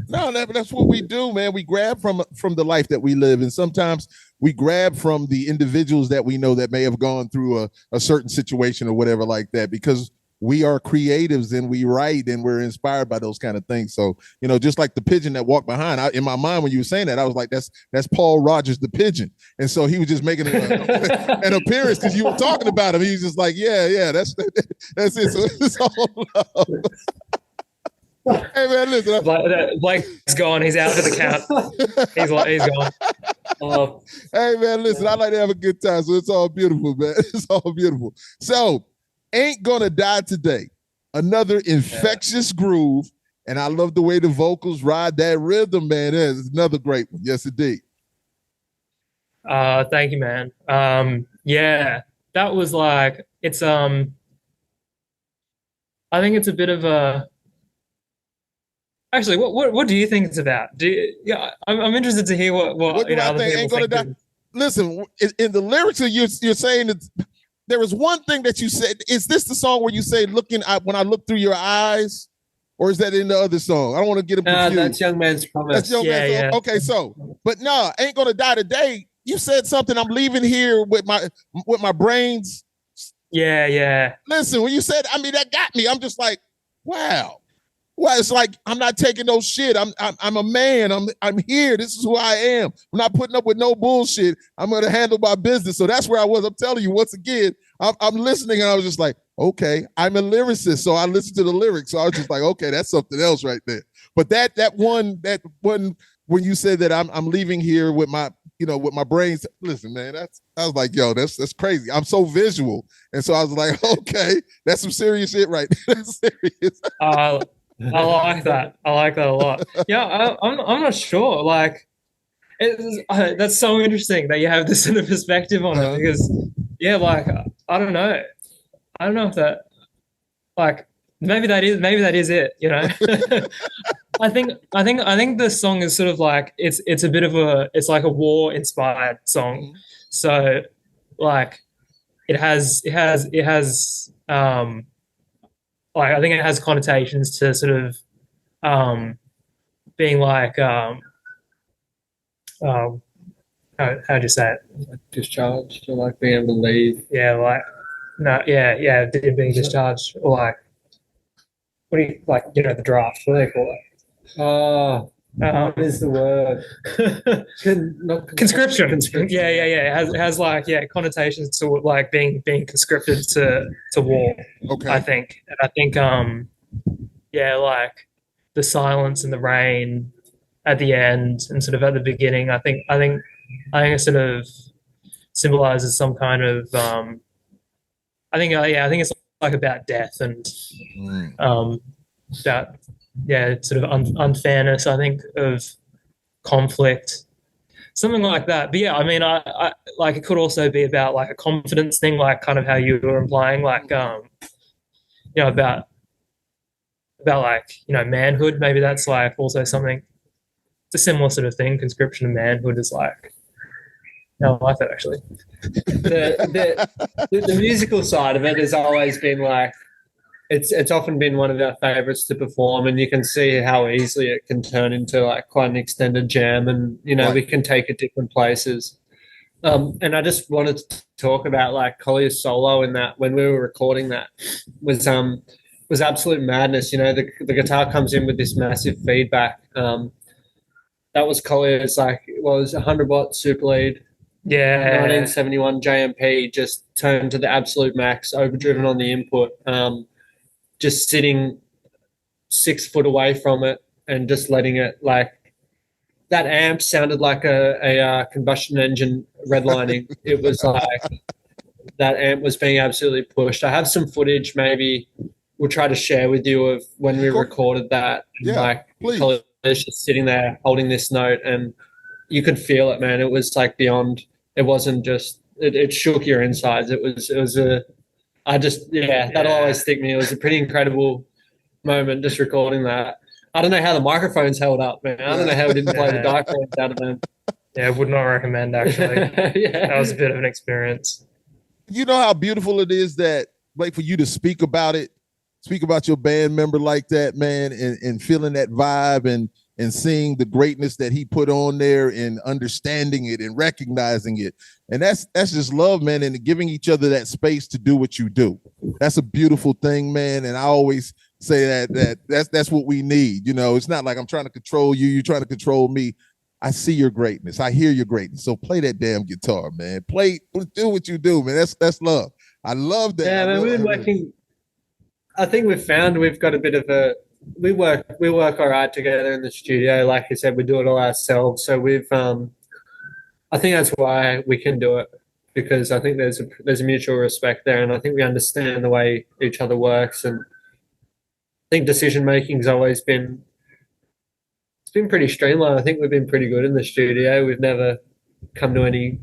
No, that's what we do, man. We grab from the life that we live, and sometimes we grab from the individuals that we know that may have gone through a certain situation or whatever like that, because we are creatives and we write and we're inspired by those kind of things. So, just like the pigeon that walked behind, in my mind when you were saying that, I was like, that's Paul Rogers, the pigeon. And so he was just making an appearance because you were talking about him. He was just like, that's it. So it's all love. Hey man, listen. Blake's gone. He's out for the count. He's gone. Hey man, listen. I like to have a good time, so it's all beautiful, man. It's all beautiful. So, Ain't Gonna Die Today, another infectious groove, and I love the way the vocals ride that rhythm, man. It's another great one. Yes, indeed. Thank you, man. That was like it's. I think it's a bit of a. Actually, what do you think it's about? I'm interested to hear what do I think Ain't Gonna Die. Listen, in the lyrics, you're saying it's. There was one thing that you said. Is this the song where you say, when I look through your eyes? Or is that in the other song? I don't want to get them confused. That's Young Man's Promise. That's Young Man's Promise. Okay, so, but no, Ain't Gonna Die Today. You said something. I'm leaving here with my brains. Yeah. Listen, when you said, that got me. I'm just like, wow. Well, it's like, I'm not taking no shit. I'm a man. I'm here. This is who I am. I'm not putting up with no bullshit. I'm going to handle my business. So that's where I was. I'm telling you, once again, I'm listening, and I was just like, okay, I'm a lyricist. So I listened to the lyrics. So I was just like, okay, that's something else right there. But that one, when you said that I'm leaving here with my, with my brains, listen, man, I was like, yo, that's crazy. I'm so visual. And so I was like, okay, that's some serious shit right there. That's serious. I like that. I like that a lot. Yeah, I'm not sure. Like, that's so interesting that you have this sort of perspective on it, because, like, I don't know. I don't know if that, like, maybe that is it. I think the song is sort of like it's a bit of it's like a war inspired song. So, like, it has like, I think it has connotations to sort of being like how'd you say it? Like discharged, or like being able to leave. Being discharged, or like, what do you like? The draft. What do they call it? What is the word? Conscription. Yeah. It has like connotations to like being conscripted to war. Okay. I think like the silence and the rain at the end and sort of at the beginning. I think it sort of symbolizes some kind of. I think it's like about death and about sort of unfairness, I think, of conflict, something like that. But yeah, I mean, I like it could also be about like a confidence thing, like kind of how you were implying, like you know, about like, you know, manhood. Maybe that's like also something. It's a similar sort of thing. Conscription of manhood is like. No, I like that actually. The musical side of it has always been like it's often been one of our favorites to perform, and you can see how easily it can turn into like quite an extended jam, and you know, Right. we can take it different places. And I just wanted to talk about like Kolya's solo in that when we were recording that was absolute madness. You know, the guitar comes in with this massive feedback. That was Kolya's like, well, it was 100-watt super lead. Yeah. 1971 JMP just turned to the absolute max, overdriven on the input, just sitting 6 foot away from it and just letting it like that amp sounded like a combustion engine redlining. It was like that amp was being absolutely pushed. I have some footage maybe we'll try to share with you of when we recorded that. Yeah, like please. Kolya just sitting there holding this note, and you could feel it, man. It was like beyond. It wasn't just. It shook your insides. It was a. I just that'll always stick me. It was a pretty incredible moment just recording that. I don't know how the microphones held up, man. I don't know how we didn't play the diaphragms out of them. Yeah, would not recommend actually. That was a bit of an experience. You know how beautiful it is that, like, for you to speak about it, speak about your band member like that, man, and feeling that vibe and seeing the greatness that he put on there and understanding it and recognizing it. And that's just love, man, and giving each other that space to do what you do. That's a beautiful thing, man. And I always say that's what we need. You know, it's not like I'm trying to control you, you're trying to control me. I see your greatness. I hear your greatness. So play that damn guitar, man. Do what you do, man. That's love. I love that. Yeah, man, we've been working. I think we've got a bit of a we work all right together in the studio. Like I said, we do it all ourselves. So we've I think that's why we can do it, because I think there's a mutual respect there, and I think we understand the way each other works, and I think decision making's always been pretty streamlined. I think we've been pretty good in the studio. We've never come to any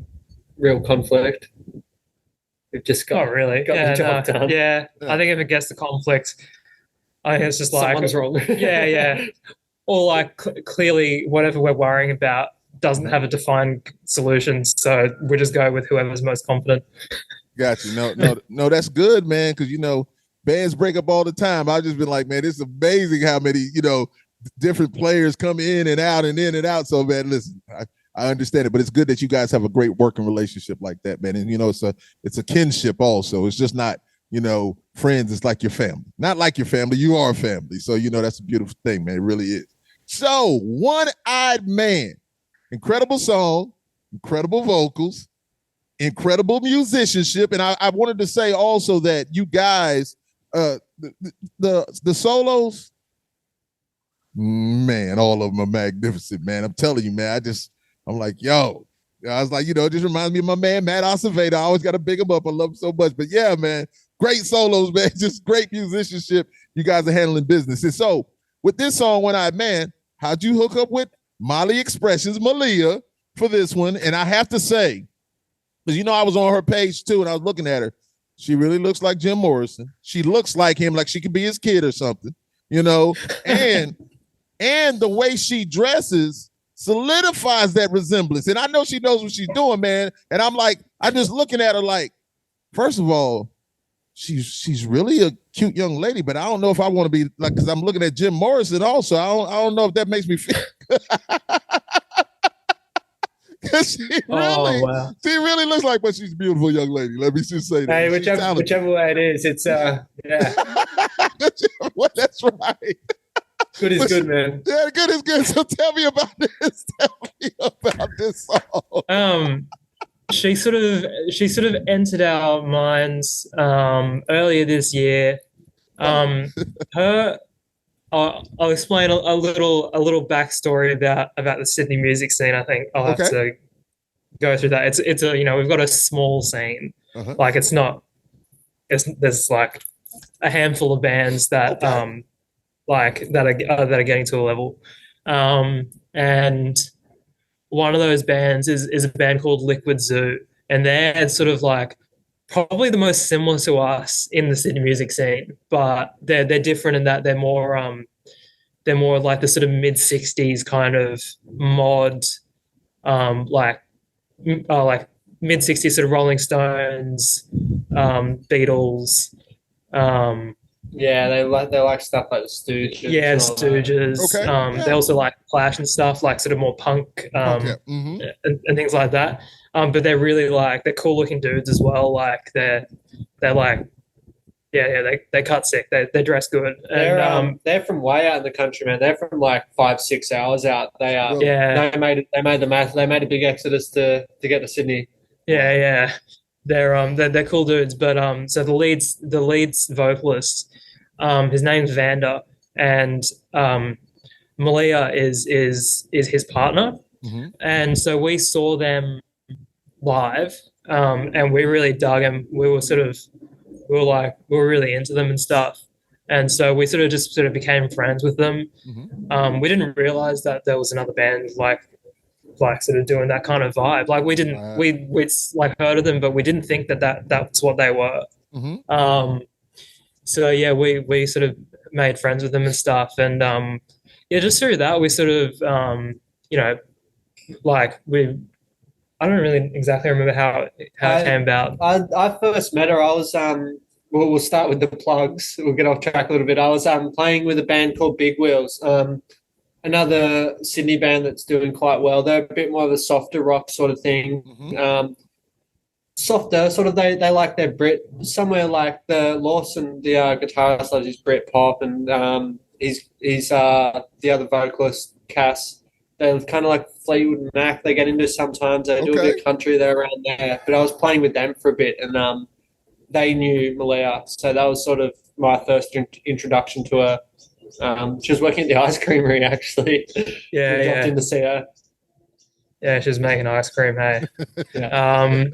real conflict. We've just got the job done. Yeah, I think if it gets to conflict, I think it's just like someone's wrong. yeah. Or like clearly whatever we're worrying about doesn't have a defined solution, so we just go with whoever's most confident. Got you. No, that's good, man, because you know bands break up all the time. I've just been like, man, it's amazing how many different players come in and out and in and out. So, man, listen, I understand it, but it's good that you guys have a great working relationship like that, man. And it's a kinship also. It's just not friends. It's like your family. Not like your family. You are a family. So that's a beautiful thing, man. It really is. So, One-Eyed Man, incredible song, incredible vocals, incredible musicianship, and I wanted to say also that you guys, the solos, man, all of them are magnificent, man. I'm telling you, man. I'm like, yo. I was like, it just reminds me of my man, Matt Acevedo. I always got to big him up. I love him so much. But yeah, man, great solos, man. Just great musicianship. You guys are handling business. And so with this song, One-Eyed Man, how'd you hook up with Molly Expressions, Malia, for this one? And I have to say, because I was on her page too, and I was looking at her. She really looks like Jim Morrison. She looks like him, like she could be his kid or something, and the way she dresses solidifies that resemblance. And I know she knows what she's doing, man. And I'm just looking at her like, first of all, she's really a cute young lady, but I don't know if I want to be like, because I'm looking at Jim Morrison also. I don't know if that makes me feel. She really looks like, but she's a beautiful young lady. Let me just say that. Hey, whichever way it is, it's yeah. Well, that's right. Good is good, man. Yeah, good is good. So tell me about this. Tell me about this song. She sort of entered our minds earlier this year. I'll explain a little backstory about the Sydney music scene. I think I'll have to go through that. It's we've got a small scene. Like there's like a handful of bands that that are getting to a level, and one of those bands is a band called Liquid Zoo, and they're sort of like probably the most similar to us in the Sydney music scene, but they're different in that they're more like the sort of mid '60s kind of mod, like like mid '60s sort of Rolling Stones, Beatles. Yeah, they like stuff like the Stooges. Yeah, and all that. Stooges. Okay, yeah. They also like Clash and stuff, like sort of more punk, Okay. Mm-hmm. and things like that. But they're really like they're cool looking dudes as well. Like they're like they cut sick. They dress good. And They're from way out in the country, man. They're from like 5-6 hours out. yeah, They made a big exodus to get to Sydney. yeah. They're cool dudes. But so the lead's vocalist, his name's Vander, and Malia is his partner. Mm-hmm. And so we saw them live, and we really dug them. We were really into them and stuff. And so we sort of became friends with them. Mm-hmm. We didn't realize that there was another band like sort of doing that kind of vibe. Like we didn't we'd like heard of them, but we didn't think that's what they were. Mm-hmm. So yeah, we sort of made friends with them and stuff, and yeah, just through that we sort of you know, like I don't really exactly remember how it came about. I first met her. I was we'll start with the plugs. We'll get off track a little bit. I was playing with a band called Big Wheels, another Sydney band that's doing quite well. They're a bit more of a softer rock sort of thing. Mm-hmm. Softer, sort of. They like their Brit somewhere like the Lawson, the guitarist, loves his Brit pop, and he's the other vocalist Cass. They're kind of like Fleetwood Mac. They get into sometimes. They do a bit of country there around there. But I was playing with them for a bit, and they knew Malia, so that was sort of my first introduction to her. She was working at the ice creamery actually. Yeah, dropped in to see her. Yeah, she was making ice cream. Hey,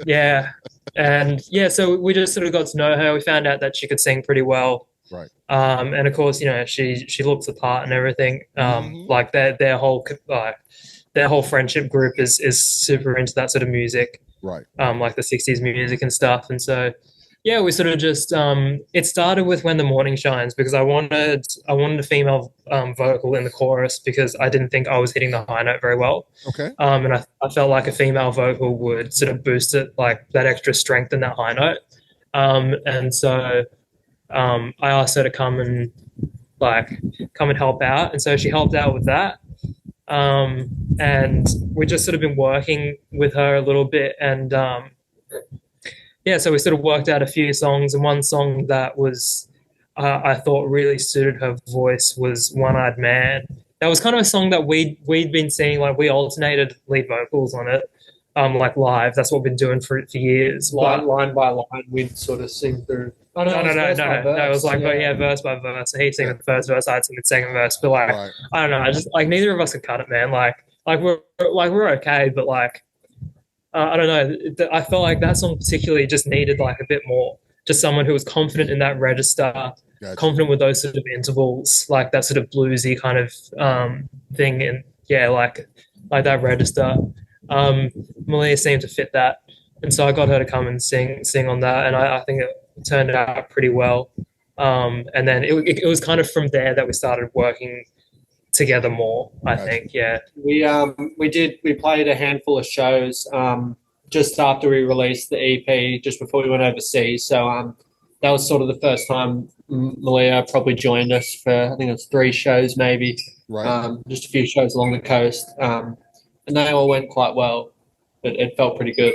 yeah, and yeah, so we just sort of got to know her. We found out that she could sing pretty well. Right. And of course, you know, she looks the part and everything. Like their whole friendship group is super into that sort of music. Right. Like the '60s music and stuff. And so, yeah, we sort of just it started with When the Morning Shines, because I wanted a female vocal in the chorus because I didn't think I was hitting the high note very well. Okay. And I felt like a female vocal would sort of boost it, like that extra strength in that high note. And so I asked her to come and help out, and so she helped out with that. And we just sort of been working with her a little bit, and yeah, so we sort of worked out a few songs, and one song that was I thought really suited her voice was One Eyed Man. That was kind of a song that we'd been seeing, like we alternated lead vocals on it, like live. That's what we've been doing for years. Line by line, we'd sort of sing through. Oh, no. It was like, verse by verse. So he'd sing the first verse, I'd sing the second verse. But like, right. I don't know, I just like neither of us could cut it, man. Like we're okay, but like, I don't know. I felt like that song particularly just needed like a bit more, just someone who was confident in that register, confident with those sort of intervals, like that sort of bluesy kind of thing, and yeah, like that register. Malia seemed to fit that, and so I got her to come and sing on that, and I think it turned out pretty well. And then it was kind of from there that we started working together more, I think. Yeah. We played a handful of shows just after we released the EP, just before we went overseas. So that was sort of the first time Malia probably joined us for, I think it was 3 shows maybe. Right. Just a few shows along the coast. And they all went quite well. It felt pretty good.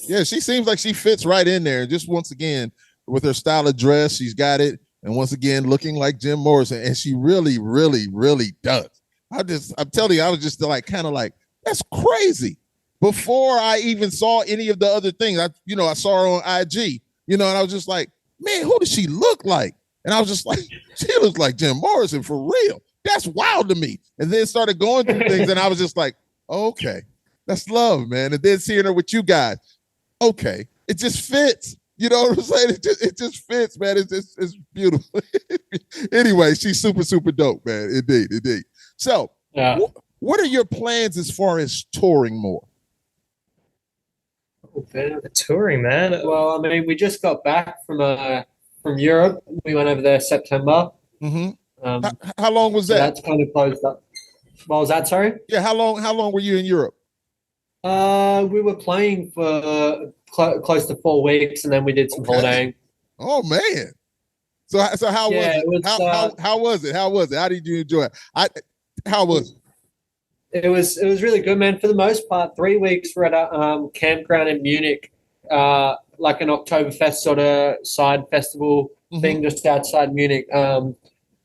Yeah, she seems like she fits right in there. Just once again, with her style of dress, she's got it. And once again, looking like Jim Morrison. And she really, really, really does. I'm telling you, I was just like, kind of like, that's crazy. Before I even saw any of the other things, I saw her on IG, and I was just like, man, who does she look like? And I was just like, she looks like Jim Morrison for real. That's wild to me. And then started going through things, and I was just like, okay, that's love, man. And then seeing her with you guys, okay, it just fits. You know what I'm saying? It just fits, man. It's beautiful. Anyway, she's super, super dope, man. Indeed. So, yeah. What are your plans as far as touring more? Touring, man. Well, I mean, we just got back from Europe. We went over there September. Mm-hmm. Um, How long was so that? that's kind of closed up. What was that? Sorry. Yeah, how long were you in Europe? We were playing for close to 4 weeks, and then we did some holidaying. Oh man! So how was it? It was, how was it? How was it? How did you enjoy it? How was it? It was really good, man. For the most part, 3 weeks we're at a campground in Munich, like an Oktoberfest sort of side festival thing just outside Munich.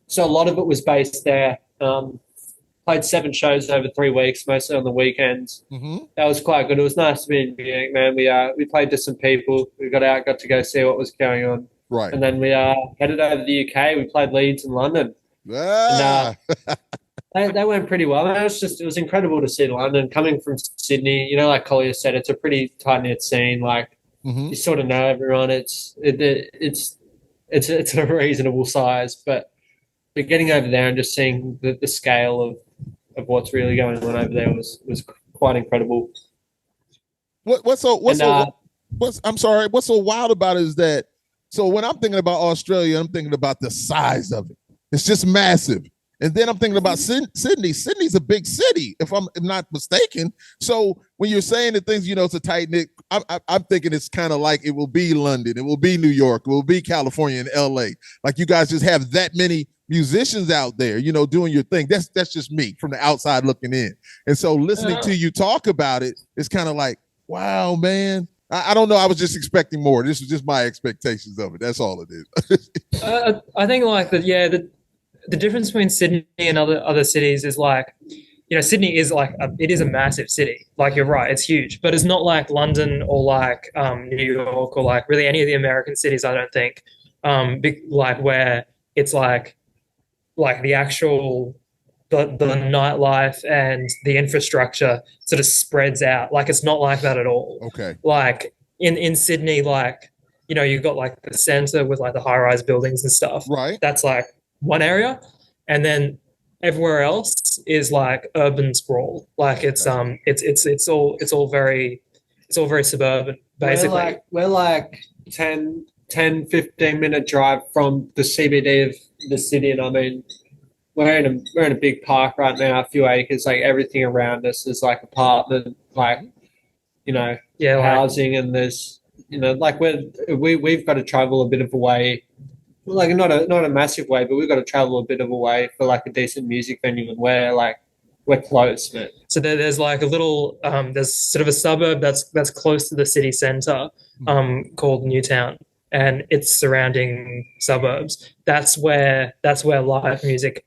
So a lot of it was based there. Played 7 shows over 3 weeks, mostly on the weekends. That was quite good. It was nice to be in Munich, man. We played to some people. We got to go see what was going on. Right. And then we headed over to the UK. We played Leeds and London. Ah. And, they went pretty well. It was incredible to see London coming from Sydney. You know, like Kolya said, it's a pretty tight knit scene. Like you sort of know everyone. It's a reasonable size, but getting over there and just seeing the scale of what's really going on over there was quite incredible. What's so wild about it is that, so when I'm thinking about Australia, I'm thinking about the size of it. It's just massive. And then I'm thinking about Sydney. Sydney's a big city, if I'm not mistaken. So when you're saying that things, it's a tight knit, I'm thinking it's kind of like it will be London, it will be New York, it will be California and LA. Like you guys just have that many musicians out there, doing your thing. That's just me from the outside looking in. And so listening to you talk about it, it's kind of like, wow, man. I don't know. I was just expecting more. This was just my expectations of it. That's all it is. I think like the difference between Sydney and other cities is like, Sydney is like it is a massive city. Like you're right, it's huge, but it's not like London or like New York or like really any of the American cities. I don't think like where it's like the actual the nightlife and the infrastructure sort of spreads out. Like it's not like that at all. Okay. Like in Sydney, like you've got like the center with like the high-rise buildings and stuff. Right. That's like one area, and then everywhere else is like urban sprawl. Like it's all very suburban basically. We're like 10 15 minute drive from the CBD of the city, and I mean we're in a big park right now, a few acres. Like everything around us is like apartment, like housing, and there's like we've got to travel a bit of a way. Like not a massive way, but we've got to travel a bit of a way for like a decent music venue, and we're close, man. So there's like a little there's sort of a suburb that's close to the city centre called Newtown, and its surrounding suburbs. That's where live music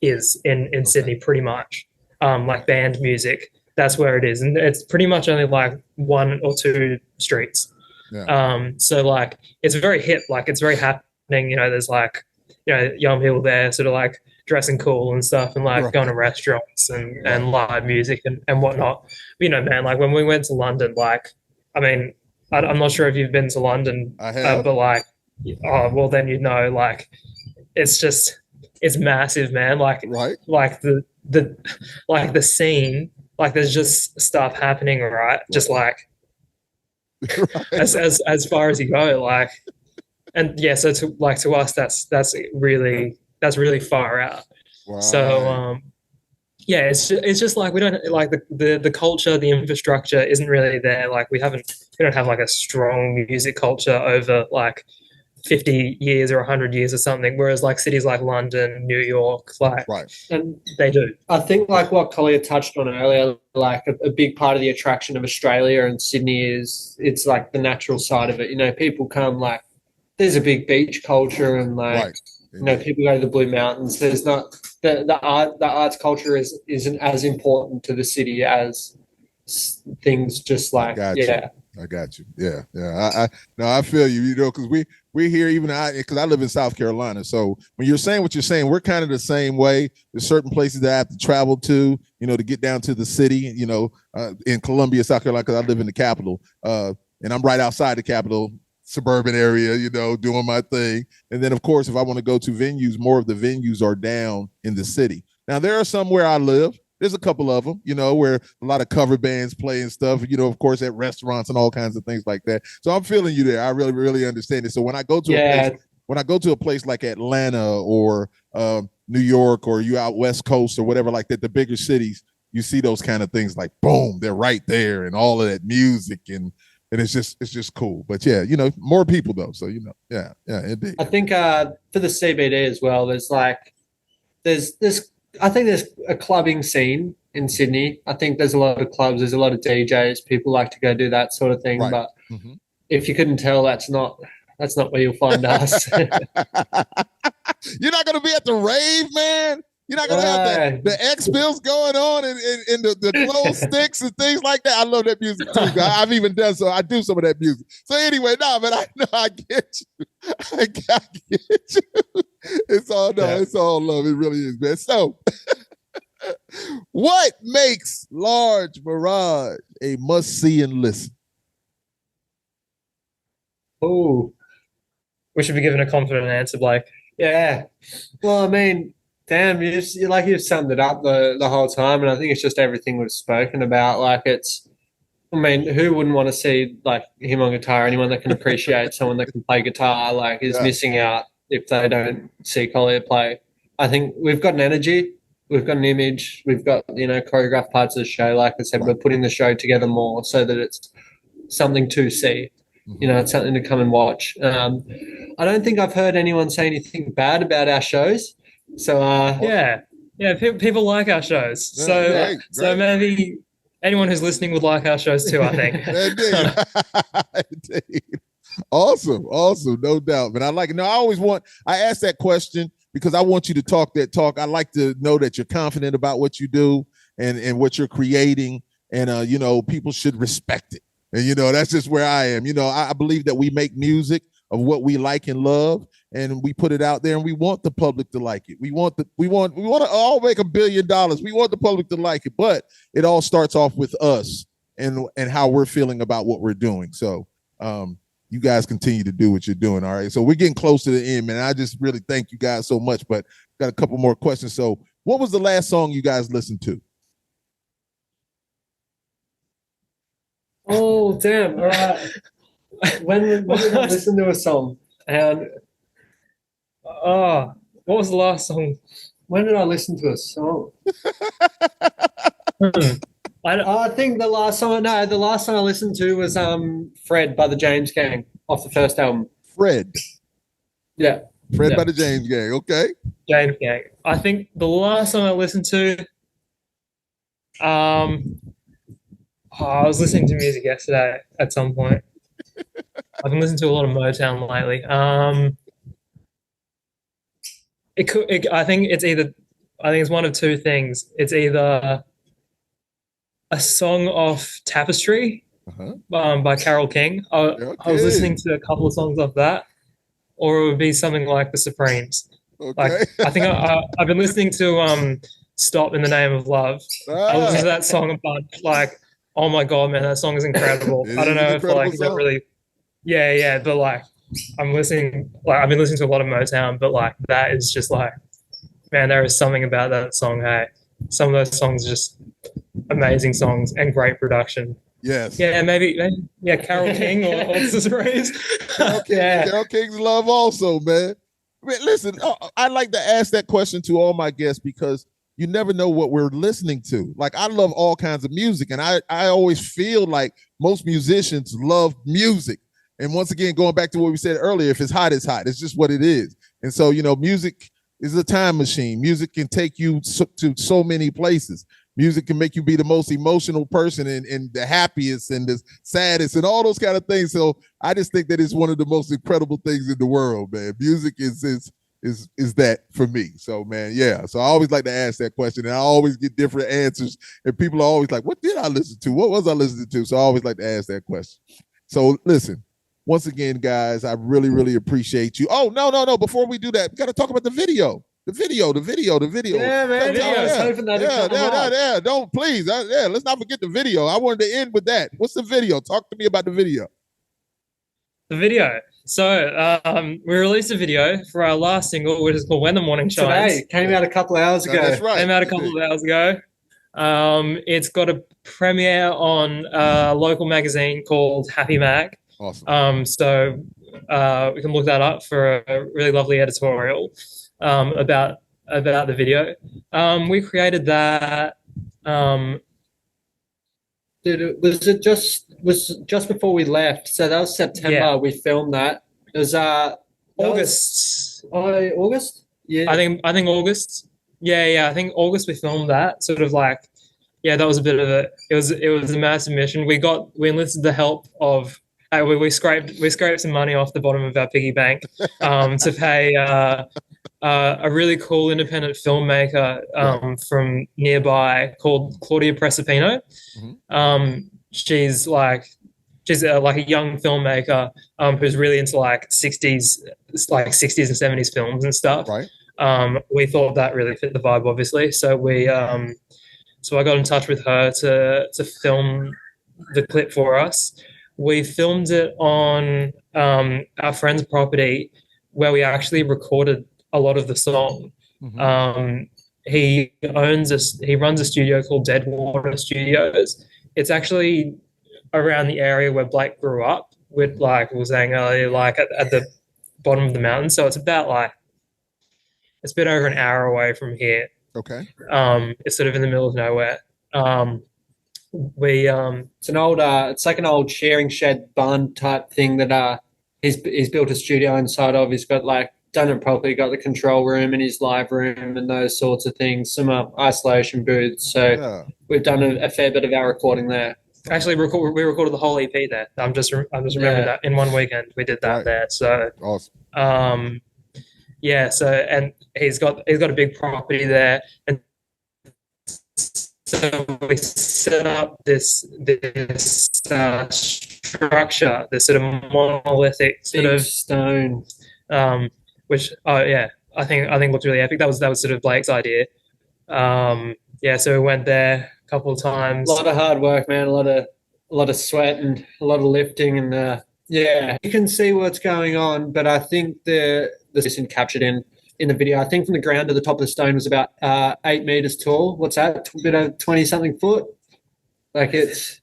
is in Sydney, pretty much. Like band music, that's where it is, and it's pretty much only like 1 or 2 streets. Yeah. So like it's very hip, like it's very happening. There's like young people there, sort of like dressing cool and stuff, and like going to restaurants and live music and whatnot. But, man, like when we went to London, like I mean, I'm not sure if you've been to London, I have. but like, well then like it's massive, man. Like like the scene, like there's just stuff happening, right? Just like as far as you go, like, and yeah. So to us, that's really far out. Wow. So yeah, it's just like we don't like the culture, the infrastructure isn't really there. Like we don't have like a strong music culture over like 50 years or 100 years or something, whereas like cities like London, New York, like and they do. I think like what Kolya touched on earlier, like a big part of the attraction of Australia and Sydney is it's like the natural side of it. People come, like there's a big beach culture, and like people go to the Blue Mountains. There's not the arts culture isn't as important to the city as things just like I got you. Yeah. I feel you. Because we here, even because I live in South Carolina. So when you're saying what you're saying, we're kind of the same way. There's certain places that I have to travel to, to get down to the city. In Columbia, South Carolina, because I live in the capital, and I'm right outside the capital suburban area. Doing my thing. And then of course, if I want to go to venues, more of the venues are down in the city. Now there are some where I live there's a couple of them, you know, where a lot of cover bands play and stuff, you know, of course, at restaurants and all kinds of things like that. So I'm feeling you there. I really, really understand it. So when I go to a place like Atlanta or New York, or you out West Coast or whatever like that, the bigger cities, you see those kind of things like boom, they're right there, and all of that music, and it's just cool. But yeah, you know, more people though, so you know, yeah, indeed. I think for the CBD as well, there's I think there's a clubbing scene in Sydney. I think there's a lot of clubs, there's a lot of DJs. People like to go do that sort of thing. Right. But if you couldn't tell, that's not where you'll find us. You're not going to be at the rave, man. You're not going to have the X pills going on and the glow sticks and things like that. I love that music too. I've even done so. I do some of that music. So anyway, but I know I get you. I get you. It's all love. It really is, man. So what makes Large Mirage a must-see and listen? Oh, We should be given a confident answer, Blake. yeah. Well, I mean, damn, you've summed it up the whole time, and I think it's just everything we've spoken about. Like, I mean, who wouldn't want to see like him on guitar? Anyone that can appreciate someone that can play guitar, like, is missing out if they don't see Kolya play. I think we've got an energy, we've got an image, we've got, you know, choreographed parts of the show. Like I said, we're putting the show together more so that it's something to see. You know, it's something to come and watch. I don't think I've heard anyone say anything bad about our shows. So people like our shows. So great. So maybe anyone who's listening would like our shows too, I think. Indeed. Awesome, no doubt. But I like it. No, I ask that question because I want you to talk that talk. I like to know that you're confident about what you do and what you're creating, and you know, people should respect it. And you know, that's just where I am. You know, I believe that we make music of what we like and love, and we put it out there, and we want the public to like it. We want to all make $1 billion. We want the public to like it, but it all starts off with us and how we're feeling about what we're doing. So you guys continue to do what you're doing. All right. So we're getting close to the end, man. I just really thank you guys so much, but got a couple more questions. So what was the last song you guys listened to? Oh, damn. All right. When did I listen to a song? And what was the last song? when did I listen to a song? I think the last song I listened to was Fred by the James Gang off the first album. Fred Yeah. by the James Gang. Okay. James Gang. I think the last song I listened to, I was listening to music yesterday at some point. I've been listening to a lot of Motown lately. I think it's one of two things. It's either a song off Tapestry by Carole King. I was listening to a couple of songs off that, or it would be something like the Supremes. Okay. Like, I think I've been listening to Stop in the Name of Love. I listened to that song a bunch. Like, oh my God, man, that song is incredible. I don't know if like that really, but like I've been listening to a lot of Motown, but like that is just like, man, there is something about that song. Hey, some of those songs are just amazing songs and great production. Yes. Yeah, maybe Carole King or the Supremes. Carole King's love also, man. Listen, I like to ask that question to all my guests because you never know what we're listening to. Like, I love all kinds of music, and I always feel like most musicians love music. And once again, going back to what we said earlier, if it's hot, it's hot. It's just what it is. And so, you know, music is a time machine. Music can take you to so many places. Music can make you be the most emotional person and the happiest and the saddest and all those kind of things. So I just think that it's one of the most incredible things in the world, man. Music is that for me. So, man, yeah. So I always like to ask that question, and I always get different answers. And people are always like, what did I listen to? What was I listening to? So I always like to ask that question. So listen, once again, guys, I really, really appreciate you. Oh, no. Before we do that, we got to talk about the video. The video. Yeah, man. Don't please. Let's not forget the video. I wanted to end with that. What's the video? Talk to me about the video. The video. So we released a video for our last single, which is called When the Morning Shines. Today. Came out a couple of hours ago. That's right. Came out a couple of hours ago. It's got a premiere on a local magazine called Happy Mag. Awesome. So we can look that up for a really lovely editorial about the video. We created that. Was just before we left? So that was September. Yeah. We filmed that. It was August. August. Yeah, I think August. Yeah. I think August we filmed that. Sort of like, yeah, that was a bit of a. It was a massive mission. We enlisted the help of. We scraped some money off the bottom of our piggy bank to pay a really cool independent filmmaker from nearby called Claudia Pressapino. Mhm. She's like a young filmmaker who's really into like 60s and 70s films and stuff. Right. We thought that really fit the vibe, obviously. So so I got in touch with her to film the clip for us. We filmed it on our friend's property where we actually recorded a lot of the song. Mhm. He runs a studio called Deadwater Studios. It's actually around the area where Blake grew up, with like we were saying earlier, like at the bottom of the mountain. So it's about like it's a bit over an hour away from here. Okay. It's sort of in the middle of nowhere. it's an old it's like an old sharing shed barn type thing that he's built a studio inside of. He's got like done it properly, got the control room and his live room and those sorts of things, some isolation booths. So we've done a fair bit of our recording there. Actually, we recorded the whole EP there. I'm just remembering that in one weekend we did that there. So awesome. Yeah. So and he's got a big property there, and so we set up this structure, this sort of monolithic sort Big of stone, which I think looked really epic. That was sort of Blake's idea. Yeah, so we went there a couple of times. A lot of hard work, man. A lot of sweat and a lot of lifting, and yeah, you can see what's going on. But I think the isn't captured in the video. I think from the ground to the top of the stone was about 8 meters tall. What's that? A bit of 20-something foot. Like it's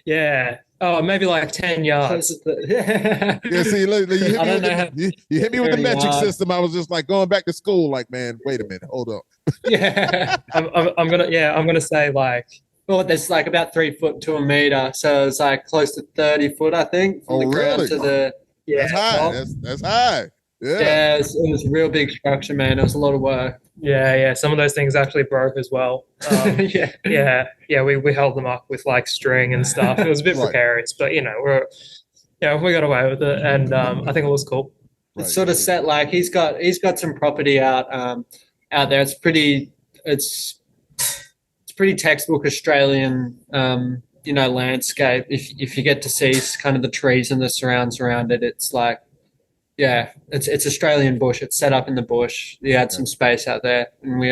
maybe like 10 yards. Yeah, see, look, you hit me with the metric system. I was just like going back to school. Like, man, wait a minute, hold on. Yeah, I'm gonna say like, well, there's like about 3 foot to a meter, so it's like close to 30 foot, I think, from the ground to the that's high. That's high. Yeah, it was a real big structure, man. It was a lot of work. Yeah. Some of those things actually broke as well. Yeah. We held them up with like string and stuff. It was a bit precarious, but we got away with it, and I think it was cool. It's sort of set like he's got some property out there. It's pretty textbook Australian landscape. If you get to see kind of the trees and the surrounds around it, it's like. Yeah, it's Australian bush. It's set up in the bush. You had some space out there, and we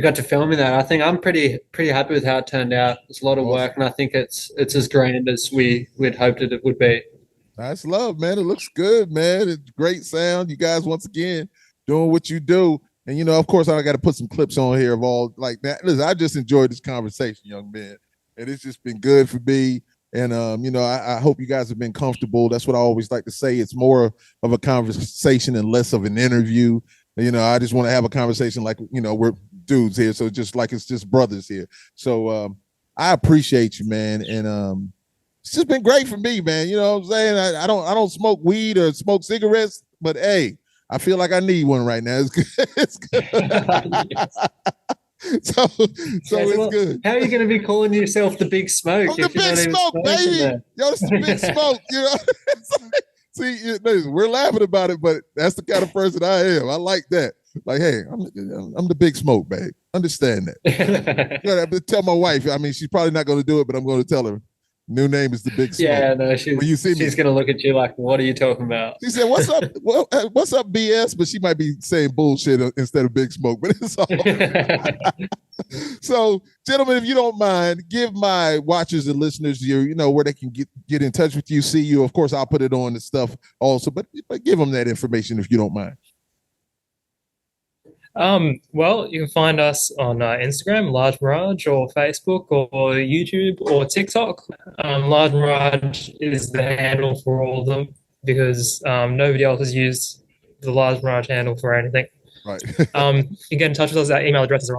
got to film in that. I think I'm pretty happy with how it turned out. It's a lot of work, and I think it's as grand as we'd hoped it would be. Nice love, man. It looks good, man. It's great sound. You guys once again doing what you do, and of course I got to put some clips on here of all like that. Listen, I just enjoyed this conversation, young man, and it's just been good for me. And, I hope you guys have been comfortable. That's what I always like to say. It's more of a conversation and less of an interview. I just want to have a conversation like, we're dudes here. So just like it's just brothers here. So I appreciate you, man. And it's just been great for me, man. You know what I'm saying? I don't smoke weed or smoke cigarettes, but hey, I feel like I need one right now. It's good. It's good. So it's good. How are you going to be calling yourself the Big Smoke? I'm the Big Smoke, baby. Yo, it's the Big Smoke. See, we're laughing about it, but that's the kind of person I am. I like that. Like, hey, I'm the Big Smoke, babe. Understand that. I gotta tell my wife. I mean, she's probably not going to do it, but I'm going to tell her. New name is the Big Smoke. Yeah, no, she's going to look at you like, what are you talking about? She said, what's up? Well, what's up, BS? But she might be saying bullshit instead of Big Smoke, but it's all. So, gentlemen, if you don't mind, give my watchers and listeners where they can get in touch with you, see you. Of course, I'll put it on the stuff also, but give them that information if you don't mind. Well, you can find us on Instagram, Large Mirage, or Facebook, or YouTube, or TikTok. Large Mirage is the handle for all of them because nobody else has used the Large Mirage handle for anything. Right. You can get in touch with us. Our email addresses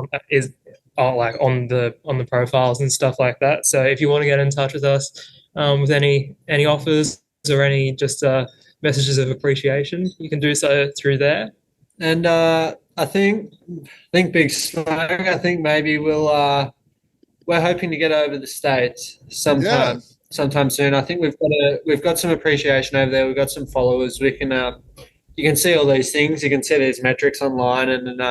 are like on the profiles and stuff like that. So if you want to get in touch with us with any offers or any just messages of appreciation, you can do so through there. And I think Big Smoke. I think maybe we're hoping to get over the States sometime soon. I think we've got some appreciation over there. We've got some followers. We can you can see all these things. You can see these metrics online, and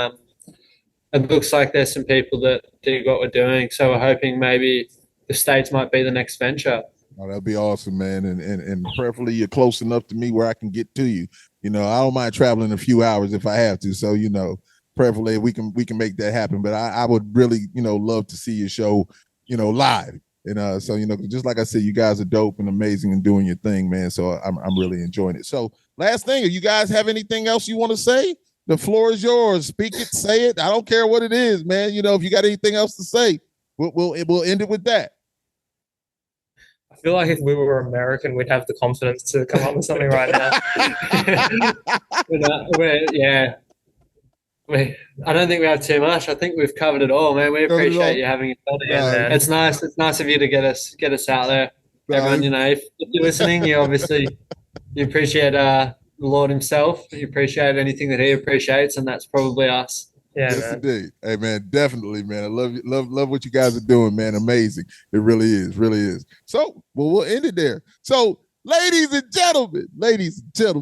it looks like there's some people that dig what we're doing. So we're hoping maybe the States might be the next venture. Oh, that'd be awesome, man. And preferably you're close enough to me where I can get to you. You know, I don't mind traveling a few hours if I have to. So, you know, preferably we can make that happen. But I would really, you know, love to see your show, you know, live. And so, you know, just like I said, you guys are dope and amazing and doing your thing, man. So I'm really enjoying it. So last thing, you guys have anything else you want to say? The floor is yours. Speak it, say it. I don't care what it is, man. You know, if you got anything else to say, we'll end it with that. I feel like if we were American, we'd have the confidence to come up with something right now. I don't think we have too much. I think we've covered it all, man. We appreciate you having us on here. It's nice. It's nice of you to get us out there. Everyone, you know, if you're listening, you appreciate the Lord himself. You appreciate anything that he appreciates, and that's probably us. Yeah, yes, man. Indeed. Hey, man, definitely, man. I love what you guys are doing, man. Amazing. It really is. So, we'll end it there. So, ladies and gentlemen,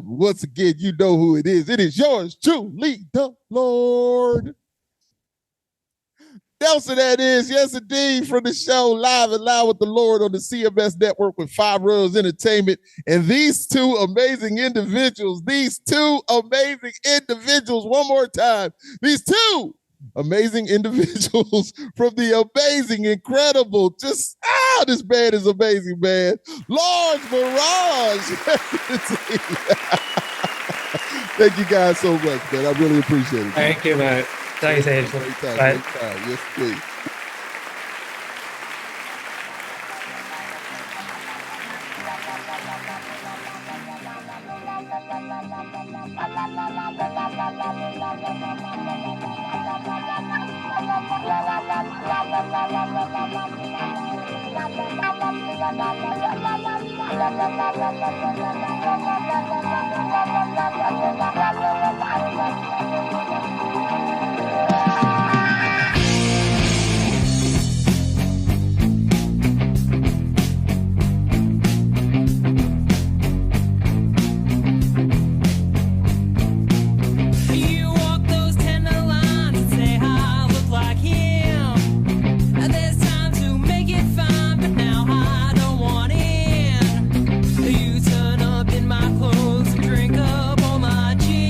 once again, you know who it is. It is yours truly, the Lord Nelson, that is. Yes, indeed, from the show Live and Loud with the Lord on the CMS Network with Royals Entertainment. And these two amazing individuals, one more time, these two amazing individuals from the amazing, incredible, this band is amazing, man. Large Mirage. Thank you guys so much, man. I really appreciate it. Thank you, mate. Thanks, Angel. Anytime. Yes, please. Turn up in my clothes and drink up all my gin.